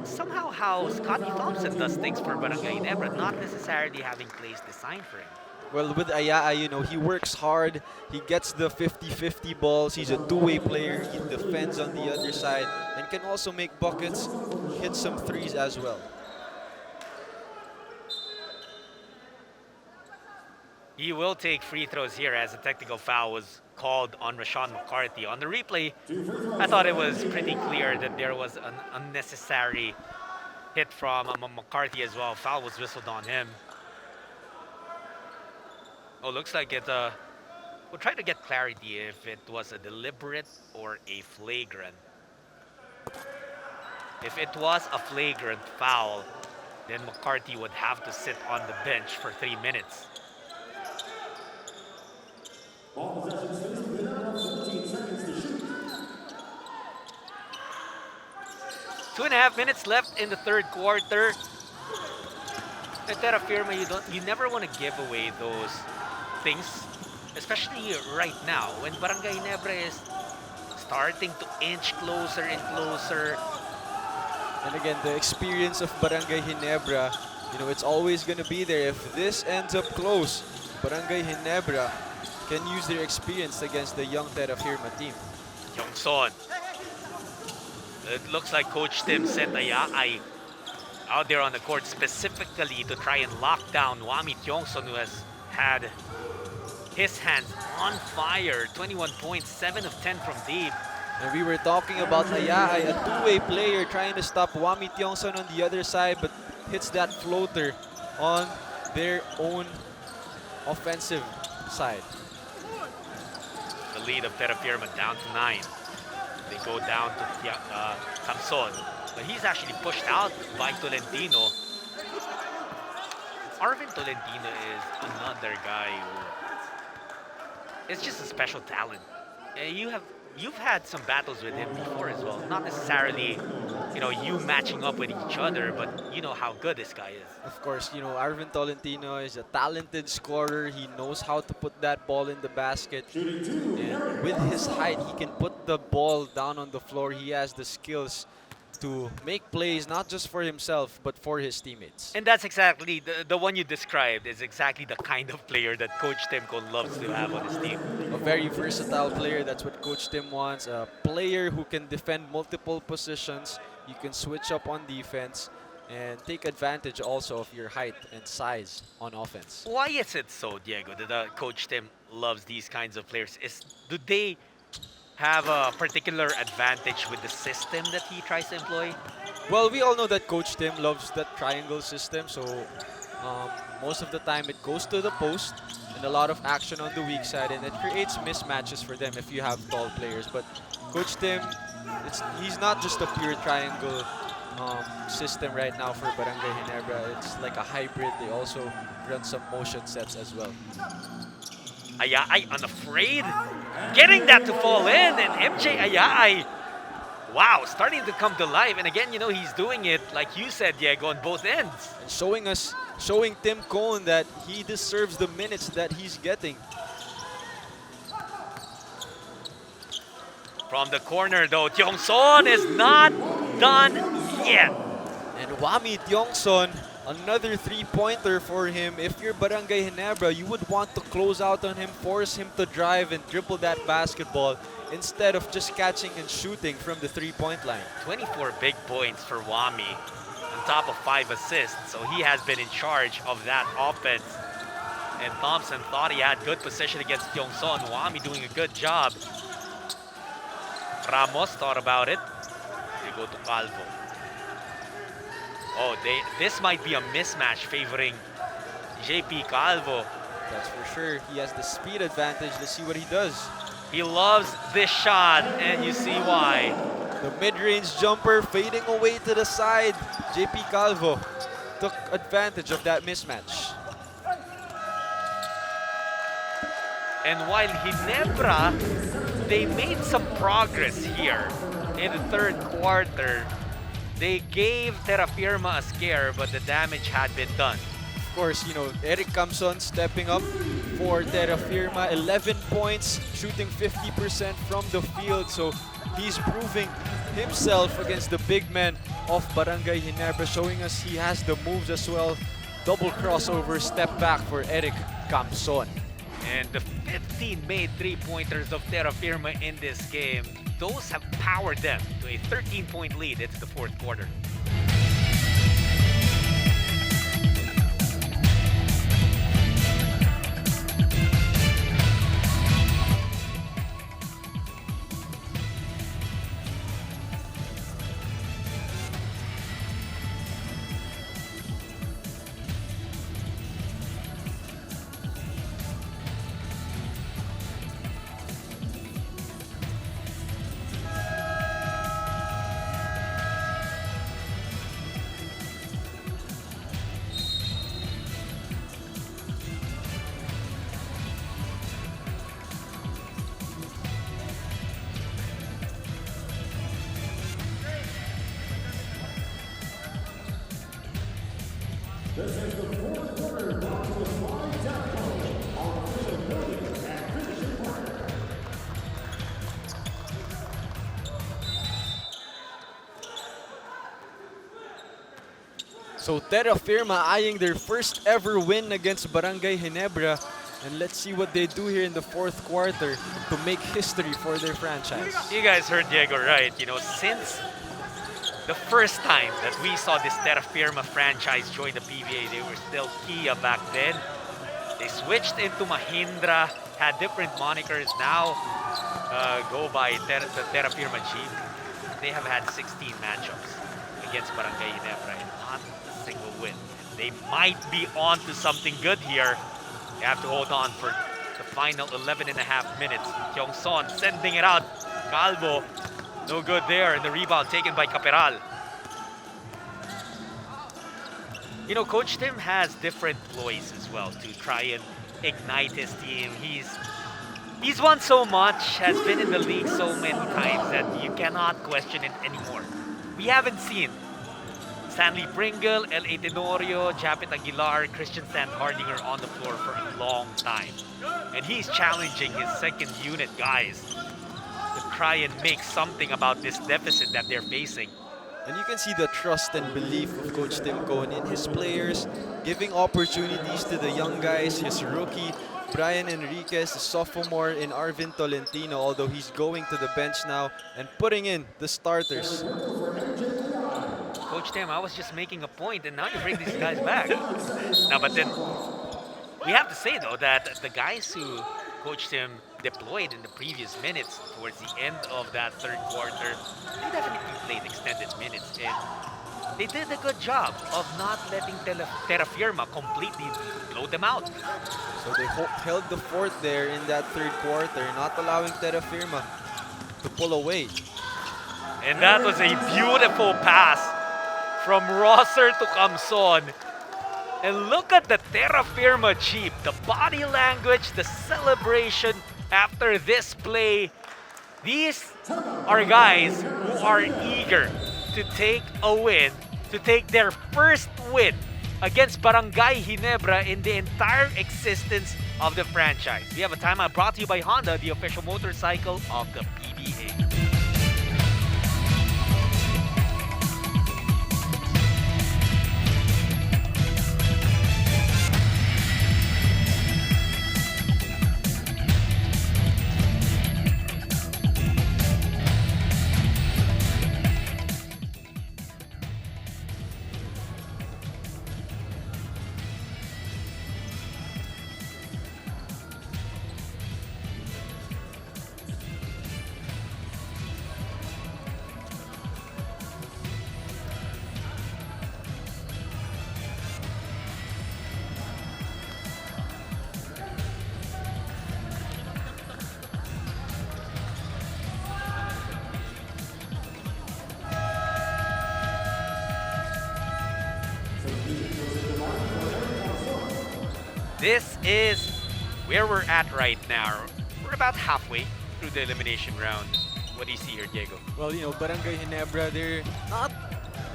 somehow how Scotty Thompson does things for Barangay Ginebra, not necessarily having plays designed for him. Well, with Ayaa, you know, he works hard. He gets the 50-50 balls. He's a two-way player. He defends on the other side and can also make buckets, hit some threes as well. He will take free throws here as a technical foul was called on Rashawn McCarthy. On the replay, I thought it was pretty clear that there was an unnecessary hit from McCarthy as well. Foul was whistled on him. Oh, looks like it. We'll try to get clarity if it was a deliberate or a flagrant. If it was a flagrant foul, then McCarthy would have to sit on the bench for 3 minutes. Ball possession stays with the number of 14 seconds to shoot. 2.5 minutes left in the third quarter. At Terrafirma, you never want to give away those things, especially right now when Barangay Ginebra is starting to inch closer and closer. And again, the experience of Barangay Ginebra, you know, it's always going to be there. If this ends up close, Barangay Ginebra can use their experience against the young Terrafirma team. Yongson. It looks like Coach Tim sent Ayaa out there on the court specifically to try and lock down Wami Yongson, who has had his hands on fire. 21 points, 7 of 10 from Dyip. And we were talking about Ayaa, a two-way player trying to stop Wami Tiongson on the other side, but hits that floater on their own offensive side. The lead of Terrafirma down to 9. They go down to Camson, but he's actually pushed out by Tolentino. Arvin Tolentino is another guy who is just a special talent. You've had some battles with him before as well. Not necessarily, you know, you matching up with each other, but you know how good this guy is. Of course, you know, Arvin Tolentino is a talented scorer. He knows how to put that ball in the basket. And with his height, he can put the ball down on the floor. He has the skills to make plays, not just for himself, but for his teammates. And that's exactly, the one you described is exactly the kind of player that Coach Timko loves to have on his team. A very versatile player, that's what Coach Tim wants. A player who can defend multiple positions. You can switch up on defense and take advantage also of your height and size on offense. Why is it so, Diego, that Coach Tim loves these kinds of players? Do they have a particular advantage with the system that he tries to employ? Well, we all know that Coach Tim loves that triangle system, so most of the time it goes to the post and a lot of action on the weak side, and it creates mismatches for them if you have tall players. But Coach Tim, he's not just a pure triangle system right now for Barangay Ginebra. It's like a hybrid. They also run some motion sets as well. Ayaa unafraid, getting that to fall in, and MJ Ayaa, wow, starting to come to life. And again, you know, he's doing it, like you said, Diego, on both ends. And showing Tim Cone that he deserves the minutes that he's getting. From the corner, though, Tiongson is not done yet. And Wami Tiongson, another three-pointer for him. If you're Barangay Ginebra, you would want to close out on him, force him to drive and dribble that basketball instead of just catching and shooting from the three-point line. 24 big points for Wami on top of 5 assists. So he has been in charge of that offense. And Thompson thought he had good position against Tiongson. Wami doing a good job. Ramos thought about it. They go to Calvo. Oh, this might be a mismatch favoring JP Calvo. That's for sure. He has the speed advantage. Let's see what he does. He loves this shot, and you see why. The mid-range jumper fading away to the side. JP Calvo took advantage of that mismatch. And while Ginebra, they made some progress here in the third quarter. They gave Terrafirma a scare, but the damage had been done. Of course, you know, Eric Camson stepping up for Terrafirma. 11 points, shooting 50% from the field. So he's proving himself against the big men of Barangay Ginebra, showing us he has the moves as well Double crossover step back for Eric Camson. And the 15 made three-pointers of Terrafirma in this game, those have powered them to a 13-point lead into the fourth quarter. This is the fourth quarter brought to us by Dapco, our official building and finishing partner. So Terrafirma eyeing their first ever win against Barangay Ginebra. And let's see what they do here in the fourth quarter to make history for their franchise. You guys heard Diego right. You know, since the first time that we saw this Terrafirma franchise join the PBA, they were still Kia back then. They switched into Mahindra, had different monikers. Now go by the Terrafirma G. They have had 16 matchups against Barangay Ginebra and not a single win. They might be on to something good here. They have to hold on for the final 11 and a half minutes. Kyung-son sending it out. Calvo, no good there. And the rebound taken by Caperal. You know, Coach Tim has different ploys as well to try and ignite his team. He's won so much, has been in the league so many times that you cannot question it anymore. We haven't seen Stanley Pringle, L.A. Tenorio, Japet Aguilar, Christian Sandhardinger on the floor for a long time. And he's challenging his second unit guys to try and make something about this deficit that they're facing. And you can see the trust and belief of Coach Tim Cohn in his players, giving opportunities to the young guys, his rookie, Brian Enriquez, the sophomore in Arvin Tolentino, although he's going to the bench now, and putting in the starters. Coach Tim, I was just making a point, and now you bring these guys back. Now, but then we have to say, though, that the guys who Coach Tim deployed in the previous minutes towards the end of that third quarter, they definitely played extended minutes, and they did a good job of not letting Terrafirma completely blow them out. So they held the fort there in that third quarter, not allowing Terrafirma to pull away. And that was a beautiful pass from Rosser to Camson. And look at the Terrafirma Jeep, the body language, the celebration after this play. These are guys who are eager to take a win, to take their first win against Barangay Ginebra in the entire existence of the franchise. We have a timeout brought to you by Honda, the official motorcycle of the PBA. This is where we're at right now. We're about halfway through the elimination round. What do you see here, Diego? Well, you know, Barangay Ginebra, they're not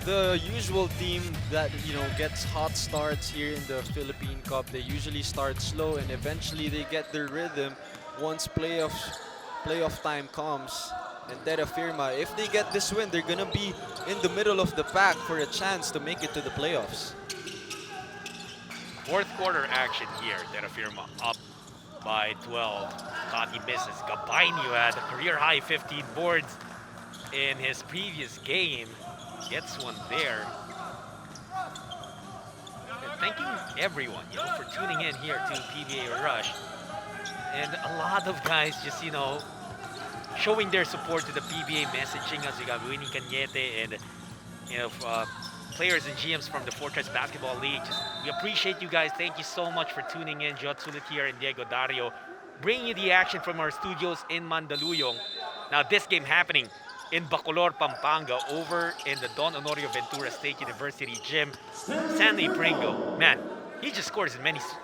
the usual team that, you know, gets hot starts here in the Philippine Cup. They usually start slow and eventually they get their rhythm once playoff time comes. And Terrafirma, if they get this win, they're gonna be in the middle of the pack for a chance to make it to the playoffs. Fourth quarter action here. Terrafirma up by 12. Scotty misses. Gabainio had a career-high 15 boards in his previous game. Gets one there. Thanking everyone, for tuning in here to PBA Rush. And a lot of guys just, showing their support to the PBA, messaging us. We got Winnie Cañete and, players and GMs from the Fortress Basketball League. We appreciate you guys. Thank you so much for tuning in. Jot Sulit here and Diego Dario bringing you the action from our studios in Mandaluyong. Now this game happening in Bacolor, Pampanga, over in the Don Honorio Ventura State University gym. Stanley Pringle, man, he just scores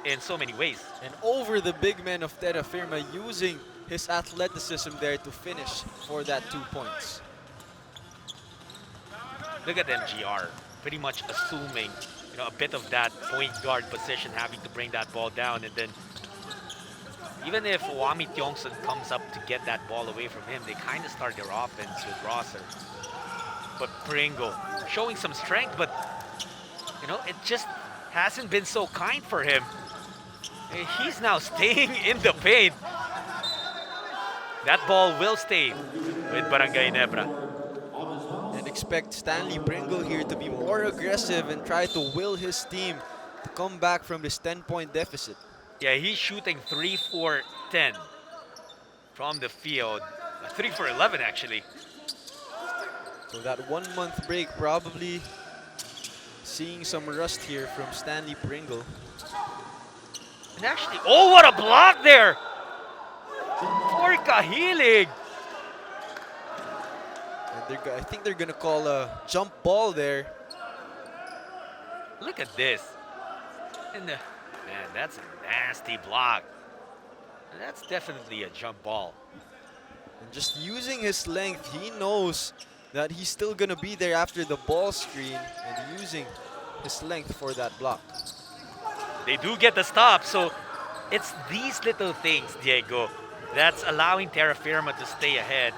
in so many ways. And over the big man of Terrafirma, using his athleticism there to finish for that 2 points. Look at MGR, pretty much assuming a bit of that point guard position, having to bring that ball down, and then even if Wami Tiongson comes up to get that ball away from him, they kind of start their offense with Rosser. But Pringle showing some strength, but it just hasn't been so kind for him. He's now staying in the paint. That ball will stay with Barangay Ginebra. And expect Stanley Pringle here to be more aggressive and try to will his team to come back from this 10-point deficit. Yeah, he's shooting 3 for 10 from the field. 3 for 11, actually. So that 1 month break, probably seeing some rust here from Stanley Pringle. And actually, oh, what a block there for Kahilig. And I think they're gonna call a jump ball there. Look at this. And man, that's a nasty block. And that's definitely a jump ball. And just using his length, he knows that he's still gonna be there after the ball screen, and using his length for that block. They do get the stop, so it's these little things, Diego, that's allowing Terrafirma to stay ahead.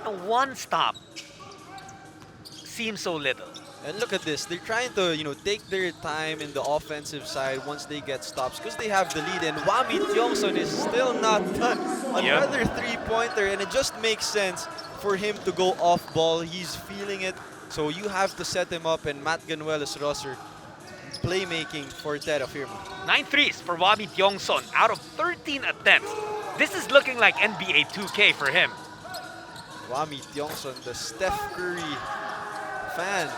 And one stop seems so little. And look at this, they're trying to, take their time in the offensive side once they get stops because they have the lead. And Wami Tiongson is still not done. Another three-pointer, and it just makes sense for him to go off ball. He's feeling it, so you have to set him up. And Matt Ganuelos Rosser playmaking for Terrafirma. 9 threes for Wami Tiongson out of 13 attempts. This is looking like NBA 2K for him. Wami Tiongson, the Steph Curry fan,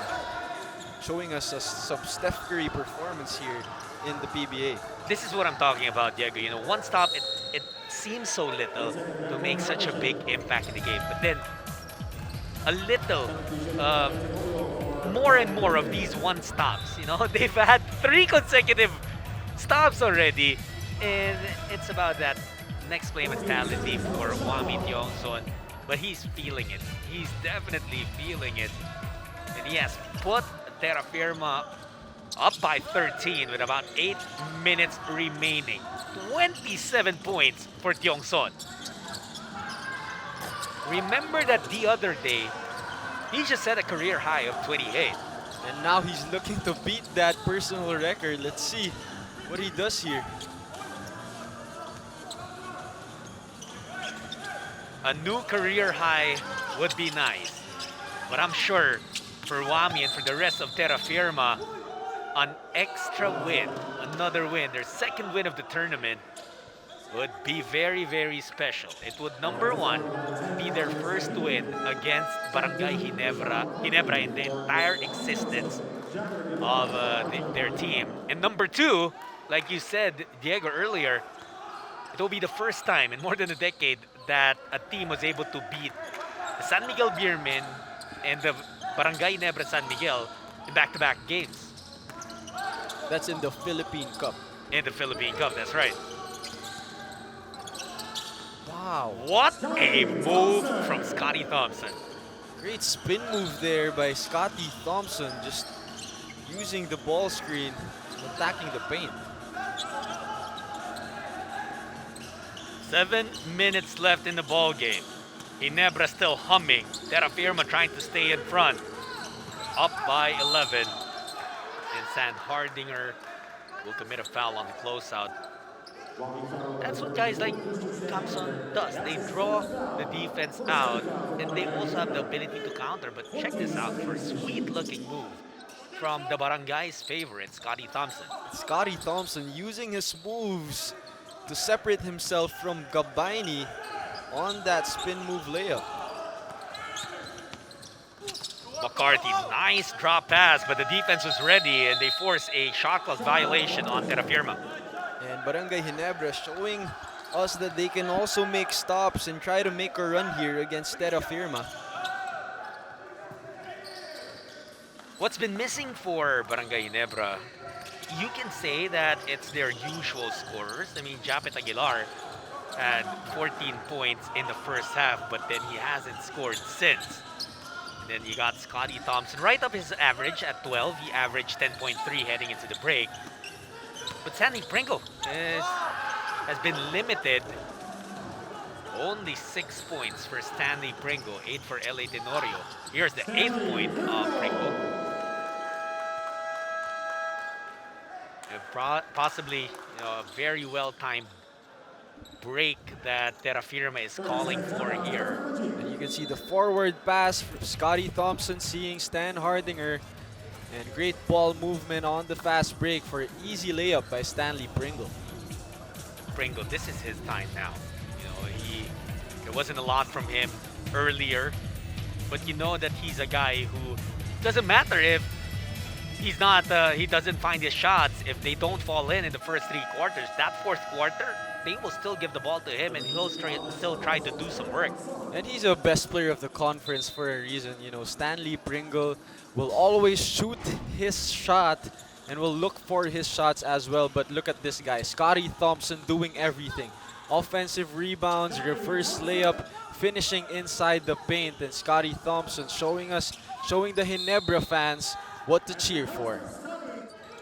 showing us some Steph Curry performance here in the PBA. This is what I'm talking about, Diego. One stop, it seems so little to make such a big impact in the game. But then a little, more and more of these one stops. They've had 3 consecutive stops already. And it's about that next play mentality for Wami Tiongson. But he's feeling it. He's definitely feeling it. And he has put Terrafirma up by 13 with about 8 minutes remaining. 27 points for Tiongson. Remember that the other day, he just set a career high of 28. And now he's looking to beat that personal record. Let's see what he does here. A new career high would be nice. But I'm sure for Wami and for the rest of Terrafirma, an extra win, another win, their second win of the tournament, would be very, very special. It would, number 1, be their first win against Barangay Ginebra in the entire existence of their team. And number 2, like you said, Diego, earlier, it will be the first time in more than a decade that a team was able to beat the San Miguel Beermen and the Barangay Ginebra San Miguel in back-to-back games. That's in the Philippine Cup. In the Philippine Cup, that's right. Wow. What a move from Scotty Thompson. Great spin move there by Scotty Thompson, just using the ball screen, attacking the paint. 7 minutes left in the ball game. Ginebra still humming. Terrafirma trying to stay in front. Up by 11. And Sand Hardinger will commit a foul on the closeout. That's what guys like Thompson does. They draw the defense out, and they also have the ability to counter. But check this out for a sweet-looking move from the Barangay's favorite, Scotty Thompson. Scotty Thompson using his moves to separate himself from Gabaini on that spin move layup. McCarthy, nice drop pass, but the defense was ready, and they force a shot clock violation on Terrafirma. And Barangay Ginebra showing us that they can also make stops and try to make a run here against Terrafirma. What's been missing for Barangay Ginebra, you can say that it's their usual scorers. I mean, Japet Aguilar had 14 points in the first half, but then he hasn't scored since. And then you got Scotty Thompson right up his average at 12. He averaged 10.3 heading into the break. But Stanley Pringle has been limited. Only 6 points for Stanley Pringle, 8 for LA Tenorio. Here's the 8th point of Pringle. Possibly, a very well-timed break that Terrafirma is calling for here. And you can see the forward pass from Scotty Thompson seeing Stan Hardinger. And great ball movement on the fast break for an easy layup by Stanley Pringle. Pringle, this is his time now. There wasn't a lot from him earlier, but you know that he's a guy who doesn't matter if he's not, he doesn't find his shots. If they don't fall in the first 3 quarters, that fourth quarter, they will still give the ball to him and he'll still try to do some work. And he's a best player of the conference for a reason. Stanley Pringle will always shoot his shot and will look for his shots as well. But look at this guy, Scotty Thompson doing everything. Offensive rebounds, reverse layup, finishing inside the paint. And Scotty Thompson showing the Ginebra fans what to cheer for.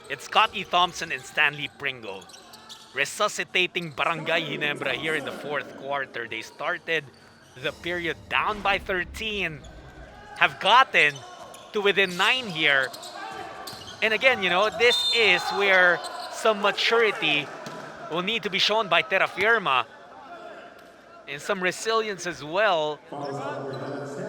It's Scotty Thompson and Stanley Pringle resuscitating Barangay Ginebra here in the fourth quarter. They started the period down by 13, have gotten to within 9 here. And again, this is where some maturity will need to be shown by Terrafirma and some resilience as well,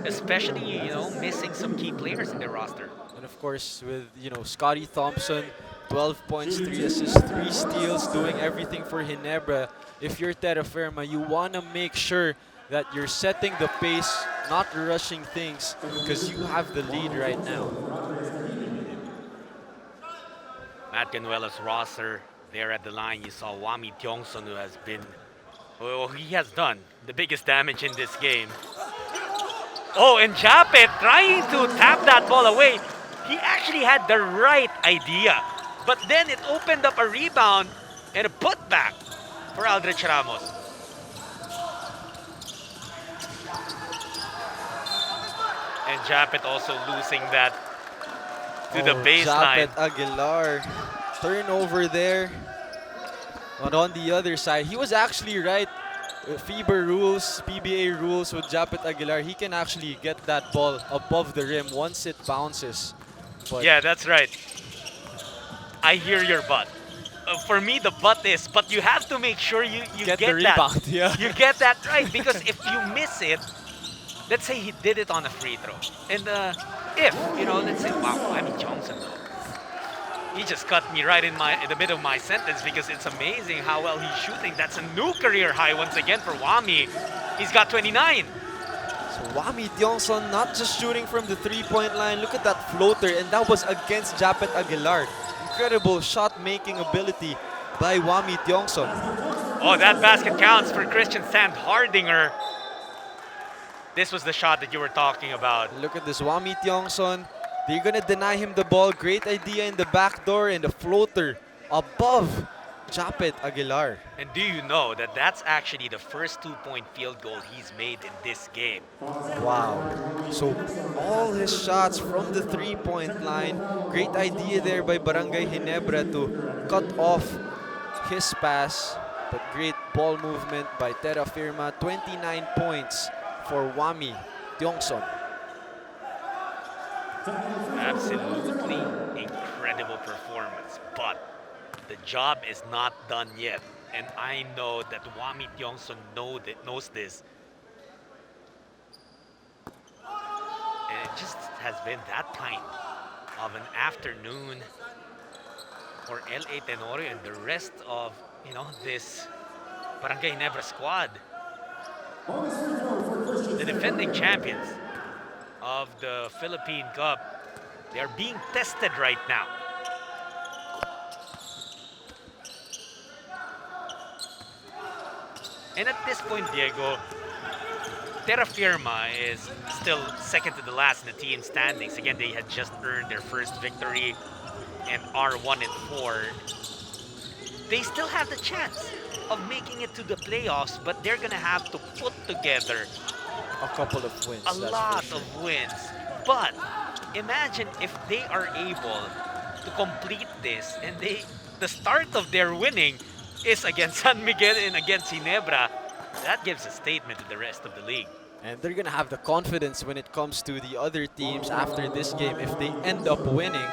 especially, missing some key players in their roster. And of course, with, Scotty Thompson, 12 points, 3 assists, 3 steals, doing everything for Ginebra. If you're Terrafirma, you want to make sure that you're setting the pace, not rushing things, because you have the lead right now. Matt Ganuela's roster there at the line. You saw Wami Tiongson, who has been, he has done the biggest damage in this game. Oh, and Japet trying to tap that ball away. He actually had the right idea, but then it opened up a rebound and a putback for Aldrich Ramos. And Japet also losing that to the baseline. Japet Aguilar, turnover there. And on the other side, he was actually right. FIBA rules, PBA rules with Japet Aguilar, he can actually get that ball above the rim once it bounces. But yeah, that's right. I hear your butt. For me, the butt is, but you have to make sure you get the rebound. that. Yeah. You get that right, because if you miss it, let's say he did it on a free throw. And let's say, wow, Wami Johnson though. He just cut me right in the middle of my sentence, because it's amazing how well he's shooting. That's a new career high once again for Wami. He's got 29. So Wami Tiongson not just shooting from the 3-point line. Look at that floater, and that was against Japet Aguilar. Incredible shot-making ability by Wami Tiongson. Oh, that basket counts for Christian Sand Hardinger. This was the shot that you were talking about. Look at this, Wami Tiongson. They're gonna deny him the ball. Great idea in the back door, and the floater above Japet Aguilar. And do you know that that's actually the first 2-point field goal he's made in this game? Wow. So all his shots from the 3-point line. Great idea there by Barangay Ginebra to cut off his pass. But great ball movement by Terrafirma. 29 points for Wami Tiongson. Absolutely incredible performance. But the job is not done yet. And I know that Wamit Yongson knows this. And it just has been that kind of an afternoon for LA Tenorio and the rest of, this Barangay Ginebra squad. The defending champions of the Philippine Cup, they are being tested right now. And at this point, Diego, Terrafirma is still second to the last in the team standings. Again, they had just earned their first victory and are 1-4. They still have the chance of making it to the playoffs, but they're gonna have to put together A couple of wins. a lot of wins. But imagine if they are able to complete this and the start of their winning is against San Miguel and against Ginebra. That gives a statement to the rest of the league. And they're going to have the confidence when it comes to the other teams after this game if they end up winning.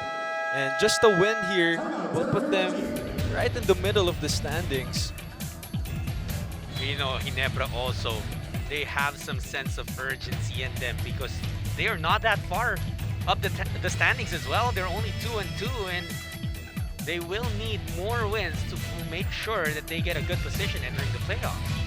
And just a win here will put them right in the middle of the standings. Ginebra also, they have some sense of urgency in them because they are not that far up the standings as well. They're only 2-2, and they will need more wins to make sure that they get a good position entering the playoffs.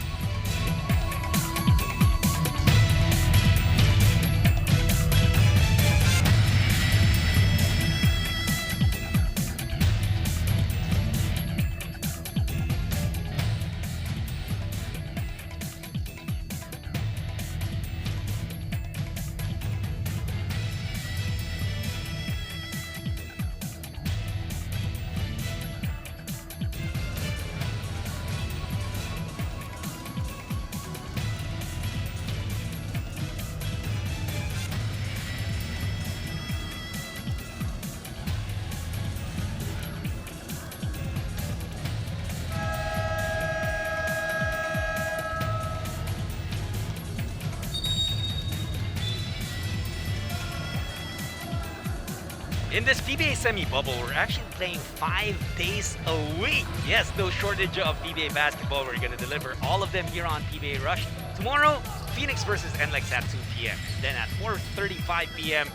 In this PBA semi-bubble, we're actually playing 5 days a week. Yes, no shortage of PBA basketball. We're going to deliver all of them here on PBA Rush. Tomorrow, Phoenix versus NLEX at 2 p.m. Then at 4:35 p.m.,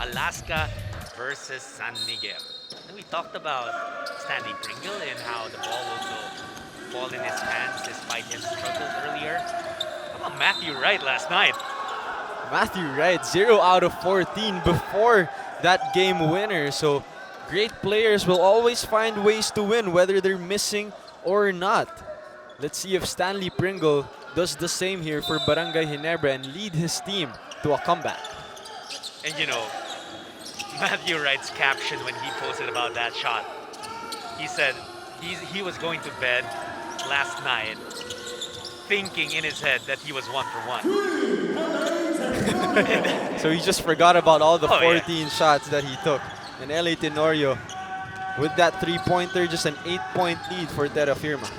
Alaska versus San Miguel. And we talked about Stanley Pringle and how the ball will fall in his hands despite his struggles earlier. How about Matthew Wright last night? Matthew Wright, 0 out of 14 before that game winner. So great players will always find ways to win whether they're missing or not. Let's see if Stanley Pringle does the same here for Barangay Ginebra and lead his team to a comeback. And Matthew Wright's caption when he posted about that shot, he said he was going to bed last night thinking in his head that he was 1 for 1. So he just forgot about all the 14 yeah. shots that he took. And LA Tenorio, with that 3-pointer, just an 8-point lead for Terrafirma.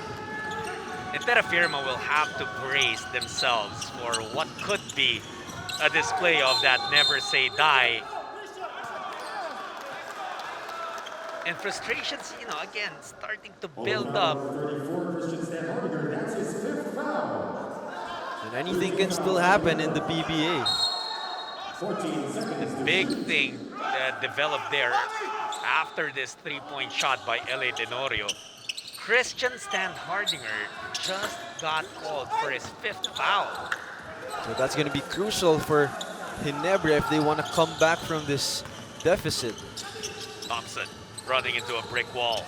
And Terrafirma will have to brace themselves for what could be a display of that never say die. And frustrations, again, starting to build up. And anything can still happen in the PBA. The big thing that developed there after this 3-point shot by LA Tenorio, Christian Standhardinger just got called for his 5th foul. So that's going to be crucial for Ginebra if they want to come back from this deficit. Thompson running into a brick wall.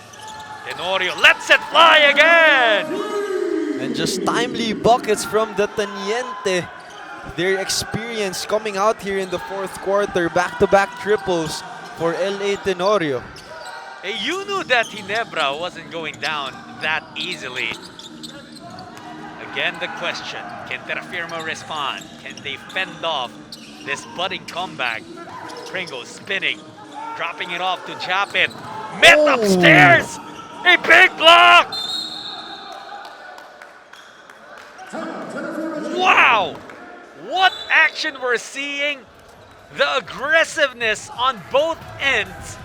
Tenorio lets it fly again! And just timely buckets from the Teniente. Their experience coming out here in the 4th quarter. Back-to-back triples for LA Tenorio. Hey, you knew that Ginebra wasn't going down that easily. Again, the question, can Terrafirma respond? Can they fend off this budding comeback? Pringle spinning, dropping it off to Japit. Met upstairs! A big block! Wow! What action we're seeing! The aggressiveness on both ends.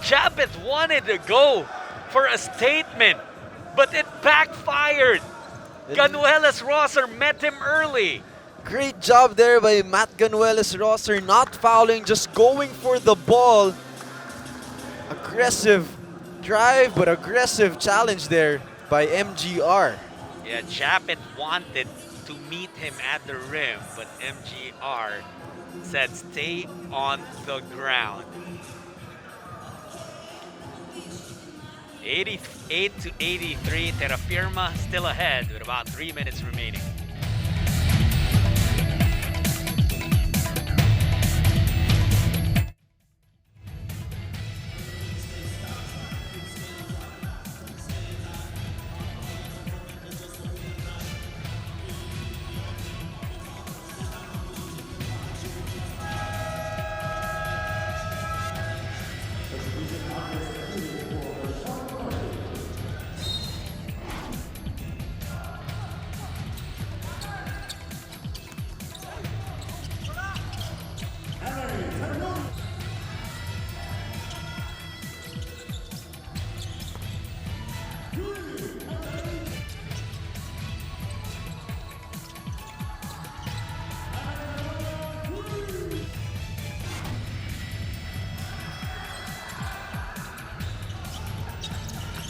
Japit wanted to go for a statement, but it backfired. Ganuelas Rosser met him early. Great job there by Matt Ganuelas Rosser, not fouling, just going for the ball. Aggressive drive, but aggressive challenge there by MGR. Yeah, Japet wanted to meet him at the rim, but MGR said stay on the ground. 88 to 83, Terrafirma still ahead with about 3 minutes remaining.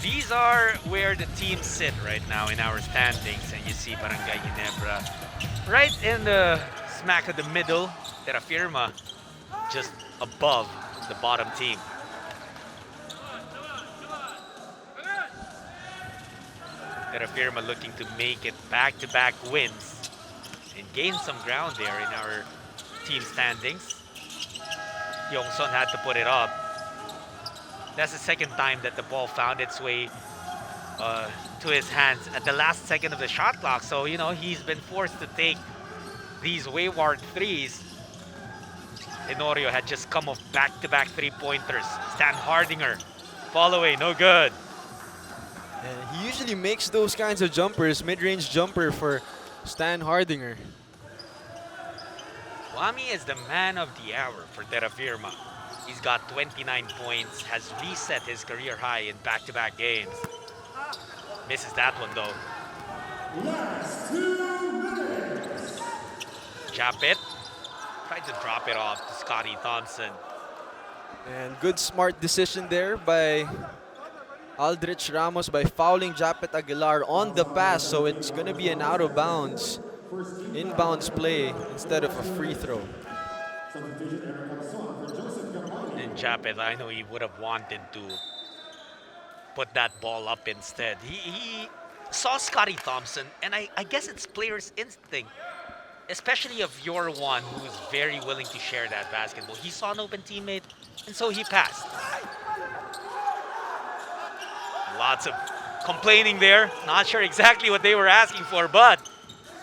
These are where the teams sit right now in our standings, and you see Barangay Ginebra right in the smack of the middle. Terrafirma just above the bottom team. Terrafirma looking to make it back-to-back wins and gain some ground there in our team standings. Yongson had to put it up. That's the second time that the ball found its way to his hands at the last second of the shot clock. So, you know, he's been forced to take these wayward threes. Tenorio had just come off back-to-back three-pointers. Stan Hardinger, fall away, no good. And he usually makes those kinds of jumpers, mid-range jumper for Stan Hardinger. Wami is the man of the hour for Terrafirma. He's got 29 points, has reset his career high in back-to-back games. Misses that one though. Japet tried to drop it off to Scotty Thompson. And good smart decision there by Aldrich Ramos by fouling Japet Aguilar on the pass, so it's going to be an out of bounds, inbounds play instead of a free throw. And Japet, I know he would have wanted to put that ball up instead. He saw Scotty Thompson, and I guess it's player's instinct, especially if you're one who's very willing to share that basketball. He saw an open teammate, and so he passed. Lots of complaining there. Not sure exactly what they were asking for, but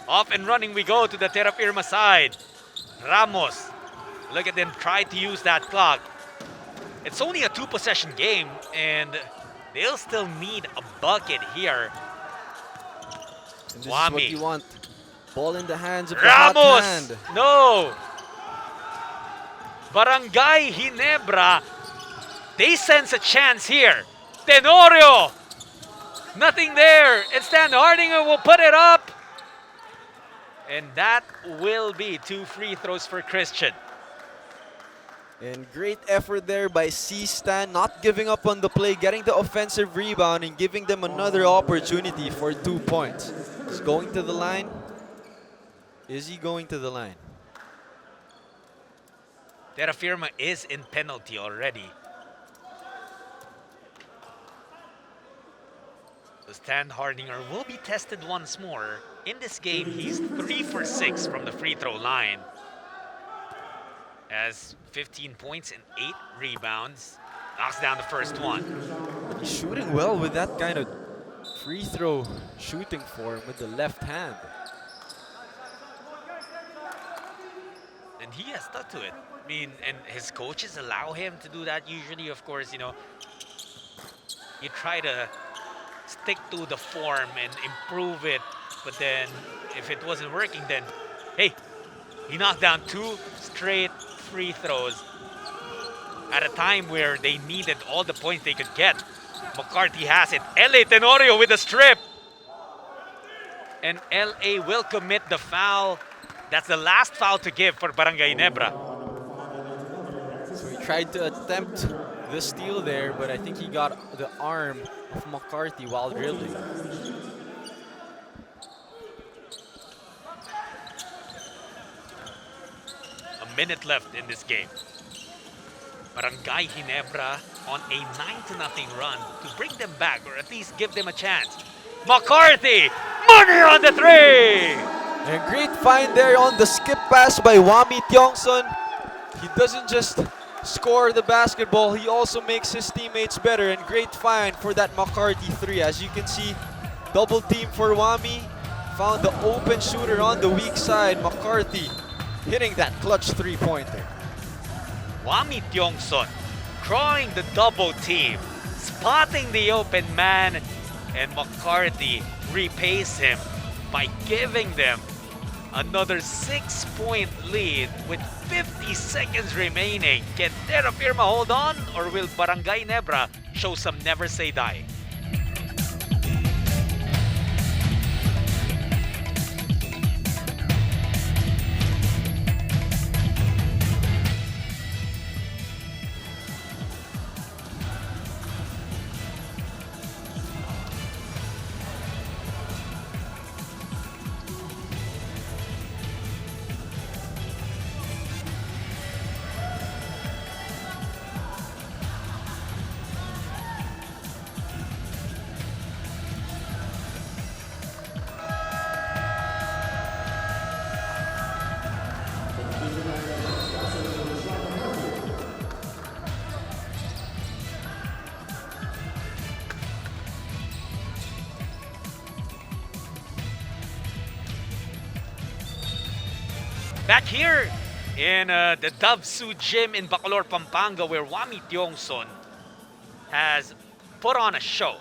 off and running we go to the Terrafirma side. Ramos, look at them try to use that clock. It's only a two-possession game, and they'll still need a bucket here. And this is Wami. what you want. Ball in the hands of the hot Ramos! hand. No! Barangay Ginebra, they sense a chance here. Tenorio! Nothing there. And Stan Hardinger will put it up. And that will be 2 free throws for Christian. And great effort there by C-Stan, not giving up on the play, getting the offensive rebound and giving them another opportunity for 2 points. He's going to the line. Is he going to the line? Terrafirma is in penalty already. So Stan Hardinger will be tested once more. In this game, he's 3 for 6 from the free throw line. Has 15 points and 8 rebounds. Knocks down the first one. He's shooting well with that kind of free throw shooting form with the left hand. And he has stuck to it. I mean, and his coaches allow him to do that usually. Of course, you know, you try to stick to the form and improve it. But then, if it wasn't working, then, hey, he knocked down 2 straight free throws at a time where they needed all the points they could get. McCarthy has it. LA Tenorio with a strip. And LA will commit the foul. That's the last foul to give for Barangay Ginebra. So he tried to attempt the steal there, but I think he got the arm of McCarthy while dribbling. A minute left in this game. Barangay Ginebra on a 9-0 run to bring them back or at least give them a chance. McCarthy! Money on the three! And great find there on the skip pass by Wami Tiongson. He doesn't just score the basketball, he also makes his teammates better. And great find for that McCarthy three. As you can see, double team for Wami. Found the open shooter on the weak side. McCarthy hitting that clutch three-pointer. Wami Tiongson drawing the double team, spotting the open man, and McCarthy repays him by giving them another 6-point lead with 50 seconds remaining. Can Terrafirma hold on, or will Barangay Ginebra show some never say die? Back here in the Davsu Gym in Bacolor, Pampanga, where Wami Tiongson has put on a show.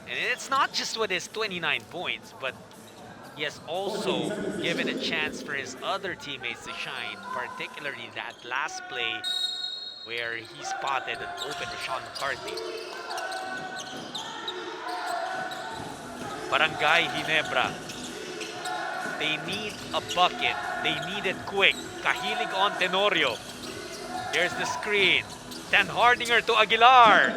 And it's not just with his 29 points, but he has also given a chance for his other teammates to shine, particularly that last play where he spotted an open Rashawn McCarthy. Barangay Ginebra, they need a bucket. They need it quick. Kahilig on Tenorio. There's the screen. Stan Hardinger to Aguilar.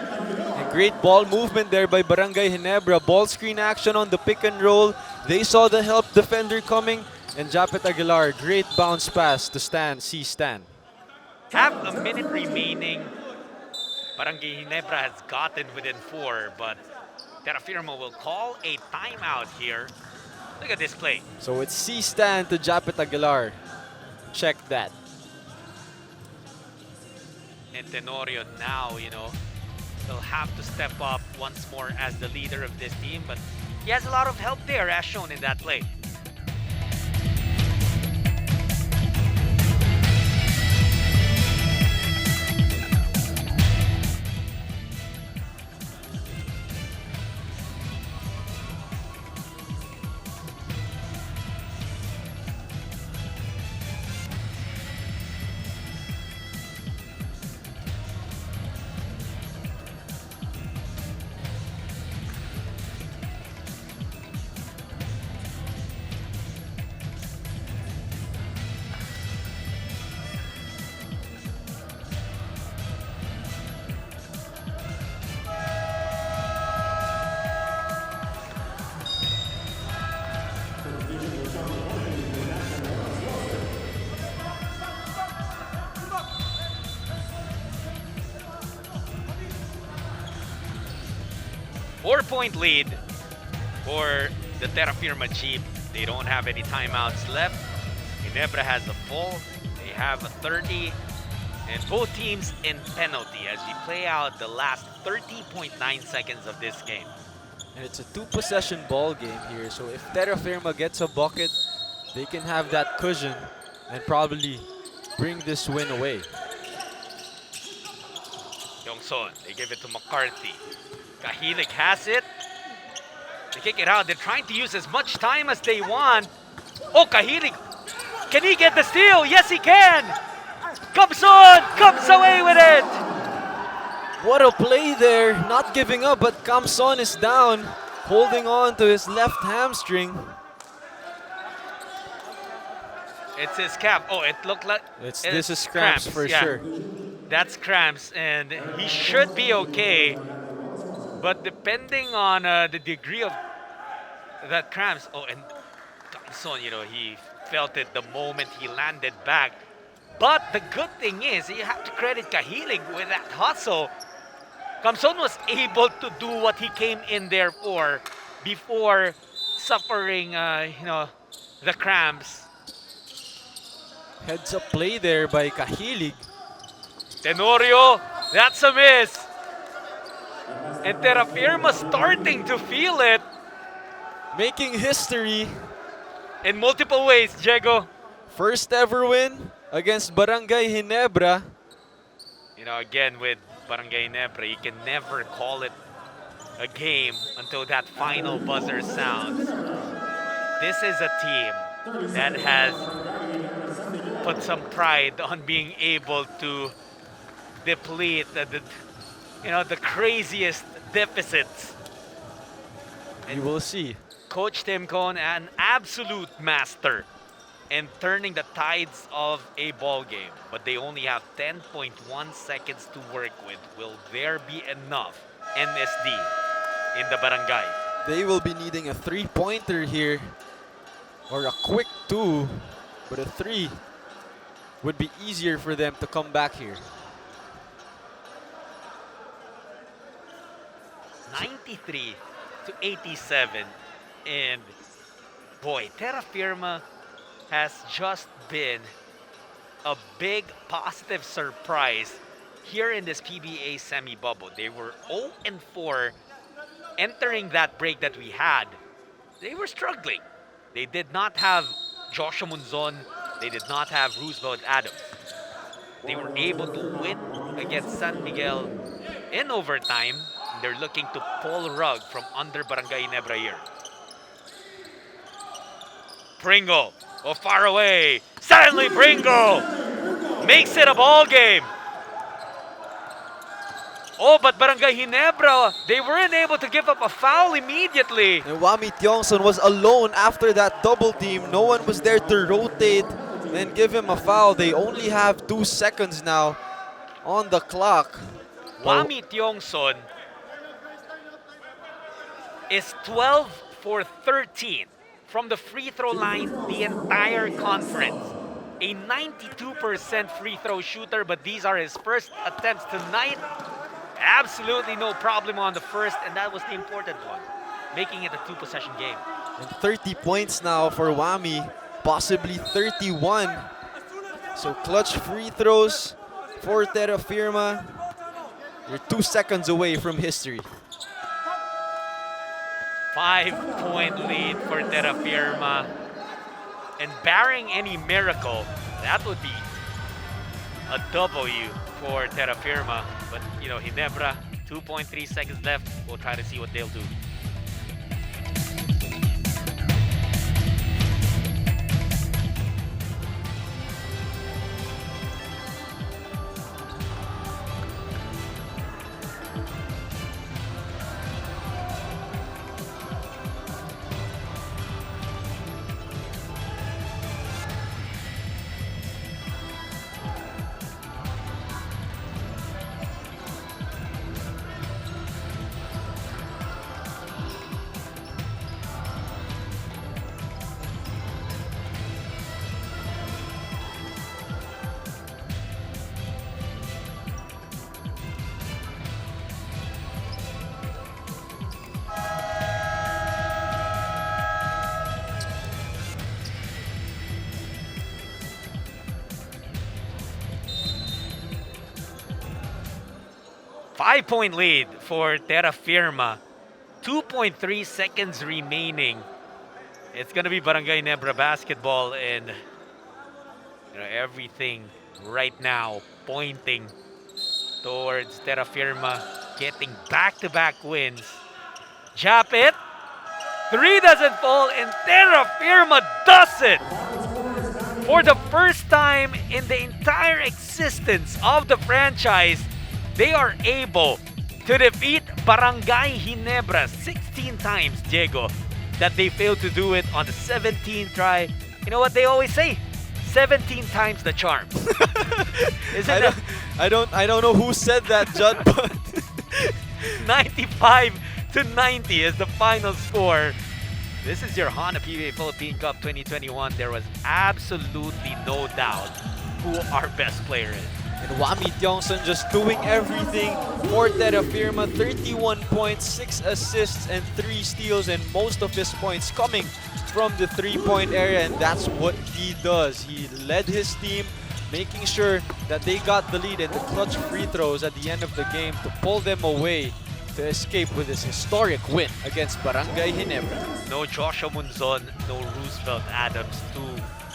And great ball movement there by Barangay Ginebra. Ball screen action on the pick and roll. They saw the help defender coming. And Japet Aguilar, great bounce pass to Stan. Have a minute remaining. Barangay Ginebra has gotten within 4, but Terrafirma will call a timeout here. Look at this play. So it's Stan to Japet Aguilar. Check that. And Tenorio now, will have to step up once more as the leader of this team, but he has a lot of help there as shown in that play. Four-point lead for the Terrafirma Jeep. They don't have any timeouts left. Ginebra has a full. They have a 30. And both teams in penalty as we play out the last 30.9 seconds of this game. And it's a two-possession ball game here. So if Terrafirma gets a bucket, they can have that cushion and probably bring this win away. Yongson, they give it to McCarthy. Kahilig has it. They kick it out. They're trying to use as much time as they want. Oh, Kahilig. Can he get the steal? Yes, he can. Comes on. Comes away with it. What a play there. Not giving up, but Kamson is down, holding on to his left hamstring. It's his calf. Oh, it looked like This is cramps for yeah. sure. That's cramps, and he should be okay. But depending on the degree of that cramps, oh, and Thompson, he felt it the moment he landed back. But the good thing is, you have to credit Kahilig with that hustle. Kamson was able to do what he came in there for before suffering, the cramps. Heads up play there by Kahilig. Tenorio, that's a miss. And Terrafirma starting to feel it Making history. in multiple ways, Diego. First ever win against Barangay Ginebra. Again with Barangay Ginebra, you can never call it a game until that final buzzer sounds. This is a team that has put some pride on being able to deplete the craziest deficits. You will see. Coach Tim Cohn, an absolute master in turning the tides of a ball game, but they only have 10.1 seconds to work with. Will there be enough NSD in the barangay? They will be needing a three-pointer here, or a quick two, but a three would be easier for them to come back here. 93 to 87, and boy, Terrafirma has just been a big positive surprise here in this PBA semi-bubble. They were 0-4 entering that break that we had. They were struggling. They did not have Joshua Munzon. They did not have Roosevelt Adams. They were able to win against San Miguel in overtime. They're looking to pull rug from under Barangay Ginebra here. Pringle, far away. Stanley Pringle makes it a ball game. Oh, but Barangay Ginebra, they weren't able to give up a foul immediately. And Wami Tiongson was alone after that double team. No one was there to rotate and give him a foul. They only have 2 seconds now on the clock. Wami Tiongson is 12 for 13 from the free throw line the entire conference. A 92% free throw shooter, but these are his first attempts tonight. Absolutely no problem on the first, and that was the important one, making it a 2-possession game. And 30 points now for Wami, possibly 31. So clutch free throws for Terrafirma. You're 2 seconds away from history. 5-point lead for Terrafirma. And barring any miracle, that would be a W for Terrafirma. But, Ginebra, 2.3 seconds left. We'll try to see what they'll do. Five-point lead for Terrafirma. 2.3 seconds remaining. It's going to be Barangay Ginebra basketball, and everything right now pointing towards Terrafirma getting back-to-back wins. Japit. 3 doesn't fall, and Terrafirma does it! For the first time in the entire existence of the franchise, they are able to defeat Barangay Ginebra 16 times, Diego, that they failed to do it on the 17th try. You know what they always say? 17 times the charm. Isn't it? I don't know who said that, Judd, but 95-90 is the final score. This is your Honda PBA Philippine Cup 2021. There was absolutely no doubt who our best player is. and Wami Tiongson just doing everything for Terrafirma. 31 points, 6 assists, and 3 steals, and most of his points coming from the three-point area, and that's what he does. He led his team, making sure that they got the lead and the clutch free throws at the end of the game to pull them away to escape with this historic win against Barangay Ginebra. No Joshua Munzon, no Roosevelt Adams, two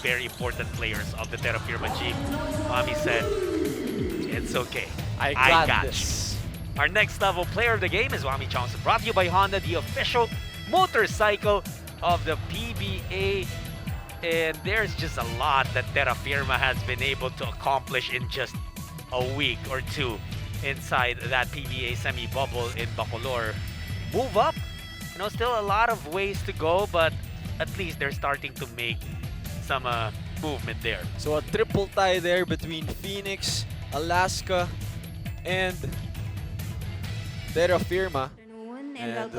very important players of the Terrafirma team. Mami said, it's okay. I got this. You. Our next level player of the game is Wami Johnson, brought to you by Honda, the official motorcycle of the PBA. And there's just a lot that Terrafirma has been able to accomplish in just a week or two inside that PBA semi-bubble in Bacolor. Move up. You know, still a lot of ways to go, but at least they're starting to make some movement there. So a triple tie there between Phoenix, Alaska, and Terrafirma. And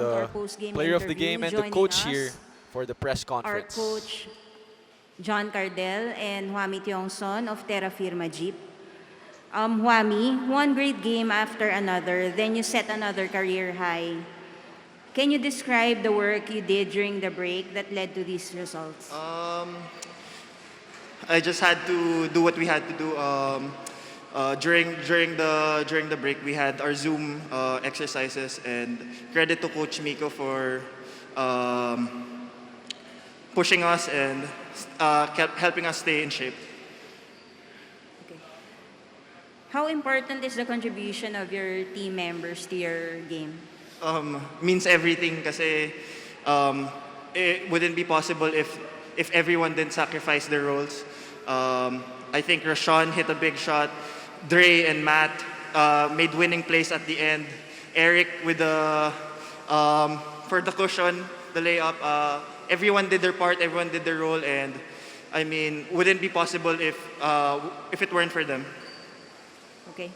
player of the game and the coach here for the press Our conference. coach, John Cardell and Huami Tiongson of Terrafirma Dyip. Huami, one great game after another, then you set another career high. Can you describe the work you did during the break that led to these results? I just had to do what we had to do. During the break, we had our Zoom exercises, and credit to Coach Miko for pushing us and kept helping us stay in shape. Okay. How important is the contribution of your team members to your game? Means everything kasi it wouldn't be possible if everyone didn't sacrifice their roles. I think Rashawn hit a big shot. Dre and Matt made winning plays at the end. Eric with the for the cushion, the layup. Everyone did their part. Everyone did their role, and I mean, wouldn't be possible if it weren't for them. Okay.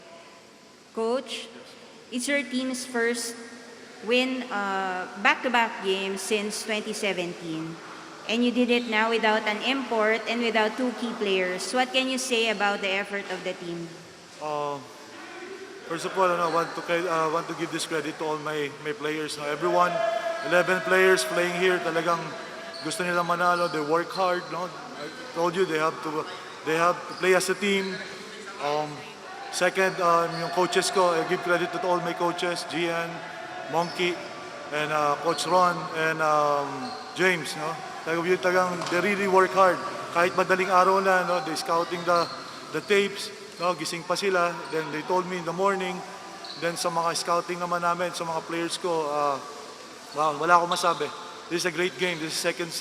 Coach, it's your team's first win back-to-back games since 2017. And you did it now without an import and without two key players. What can you say about the effort of the team? First of all, I want to give this credit to all my players. Everyone, 11 players playing here, talagang gusto nila manalo. They work hard. No? I told you they have to play as a team. Second, yung coaches ko, I give credit to all my coaches, Gian, Monkey, and Coach Ron, and James. No? They really work hard. Kahit madaling araw na, no? They scouting the tapes. No, gising pa sila. Then they told me in the morning. Then sa mga scouting naman namin, sa mga players ko, wow, wala akong masabi. This is a great game. This is second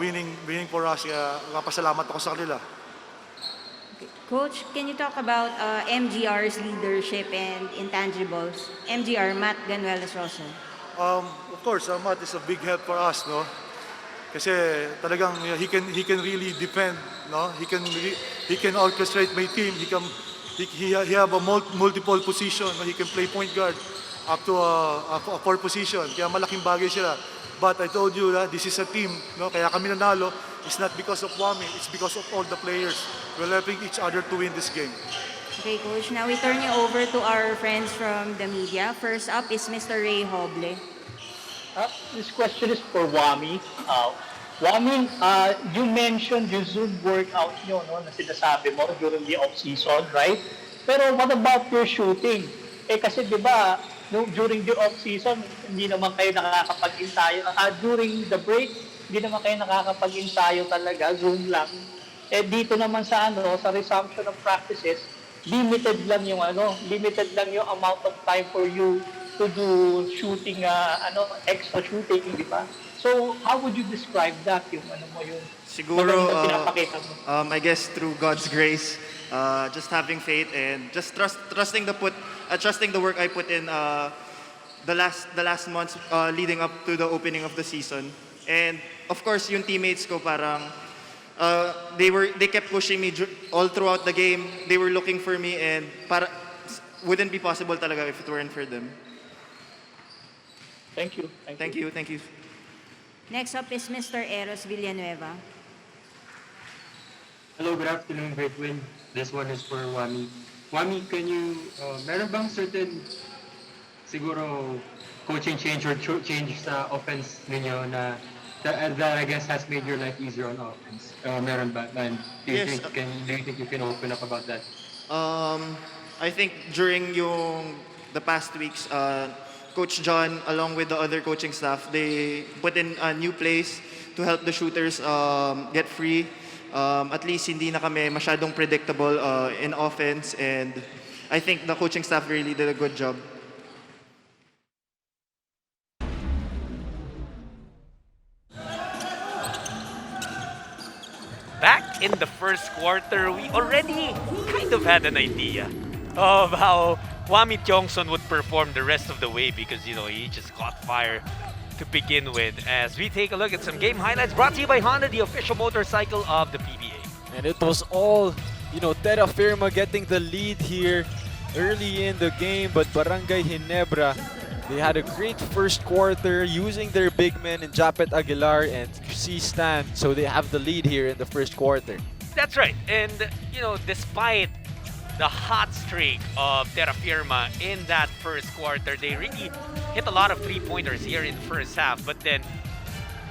winning for us. Kaya napasalamat ako sa kanila. Okay. Coach, can you talk about MGR's leadership and intangibles? MGR, Matt Ganuelas-Rosso. Of course, Matt is a big help for us, no? Kasi talagang he can really defend, no? He can orchestrate my team. He have a multiple position. No? He can play point guard up to a 4 position. Kaya malaking bagay sila. But I told you that this is a team, no? Kaya kami nanalo. It's not because of Wami. It's because of all the players. We're helping each other to win this game. Okay, Coach. Now we turn you over to our friends from the media. First up is Mr. Ray Hoble. This question is for Wami. Wami, you mentioned yung Zoom workout nyo, no, na sinasabi mo during the off-season, right? Pero what about your shooting? Kasi di ba, during the off-season, hindi naman kayo nakakapag-intayo. During the break, hindi naman kayo nakakapag-intayo talaga, Zoom lang. Dito naman sa sa resumption of practices, limited lang yung amount of time for you to do shooting, extra shooting, di ba? So, how would you describe that? Yung ano mo, yung Siguro, magandang pinapakita mo? I guess through God's grace, just having faith and just trusting the work I put in the last months leading up to the opening of the season. And of course, yung teammates ko parang they kept pushing me all throughout the game. They were looking for me and wouldn't be possible talaga if it weren't for them. Thank you. Thank you. Next up is Mr. Eros Villanueva. Hello, good afternoon, great win. This one is for Wami. Wami, can you, meron bang certain, siguro, coaching change or change sa offense ninyo na that I guess has made your life easier on offense? Meron ba? And do you Yes, think you can open up about that? I think during the past weeks, Coach John, along with the other coaching staff, they put in new plays to help the shooters get free. At least hindi na kami masyadong predictable in offense, and I think the coaching staff really did a good job. Back in the first quarter, we already kind of had an idea of how Wami Tiongson would perform the rest of the way because, you know, he just caught fire to begin with. As we take a look at some game highlights brought to you by Honda, the official motorcycle of the PBA. And it was all, you know, Terrafirma getting the lead here early in the game, but Barangay Ginebra, they had a great first quarter using their big men in Japet Aguilar and C. Stan, so they have the lead here in the first quarter. That's right. And, you know, despite the hot streak of Terrafirma in that first quarter, they really hit a lot of three-pointers here in the first half. But then,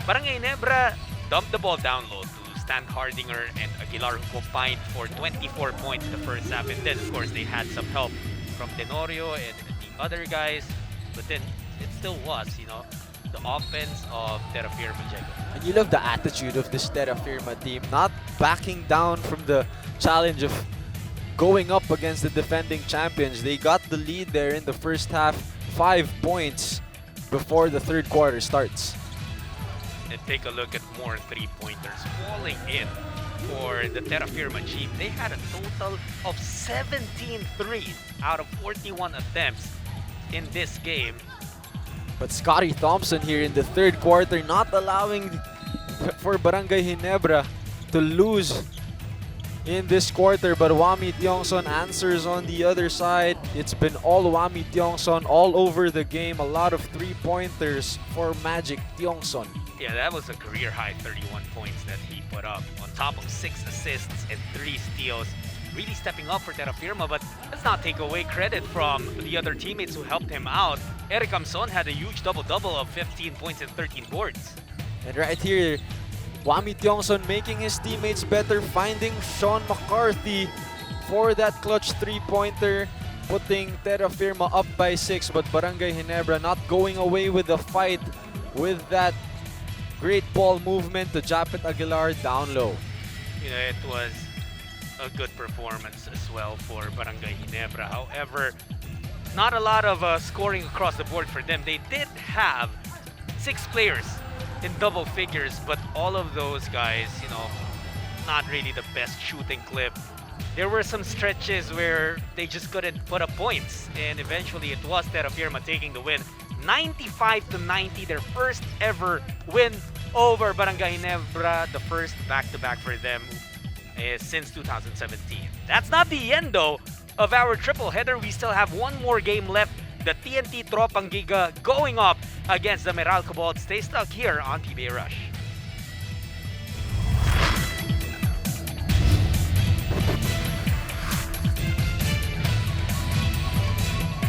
Barangay Ginebra dumped the ball down low to Stan Hardinger and Aguilar, who combined for 24 points in the first half. And then, of course, they had some help from Tenorio and the other guys. But then, it still was, you know, the offense of Terrafirma, Diego. And you love the attitude of this Terrafirma team, not backing down from the challenge of going up against the defending champions. They got the lead there in the first half, 5 points before the third quarter starts. And take a look at more three-pointers falling in for the Terrafirma team. They had a total of 17 threes out of 41 attempts in this game. But Scotty Thompson here in the third quarter, not allowing for Barangay Ginebra to lose in this quarter, but Wami Tiongson answers on the other side. It's been all Wami Tiongson all over the game. A lot of three-pointers for Magic Tiongson. Yeah, that was a career-high 31 points that he put up, on top of 6 assists and 3 steals. Really stepping up for Terrafirma, but let's not take away credit from the other teammates who helped him out. Eric Amson had a huge double-double of 15 points and 13 boards. And right here, Wami Tiongson making his teammates better, finding Sean McCarthy for that clutch three-pointer, putting Terrafirma up by 6, but Barangay Ginebra not going away with the fight with that great ball movement to Japet Aguilar down low. You know, it was a good performance as well for Barangay Ginebra. However, not a lot of scoring across the board for them. They did have 6 players in double figures, but all of those guys, you know, not really the best shooting clip. There were some stretches where they just couldn't put up points, and eventually it was Terrafirma taking the win. 95-90, their first ever win over Barangay Ginebra, the first back-to-back for them since 2017. That's not the end though of our triple header. We still have one more game left. The TNT Tropang Giga going up against the Meralco Bolt. Stay stuck here on PBA Rush.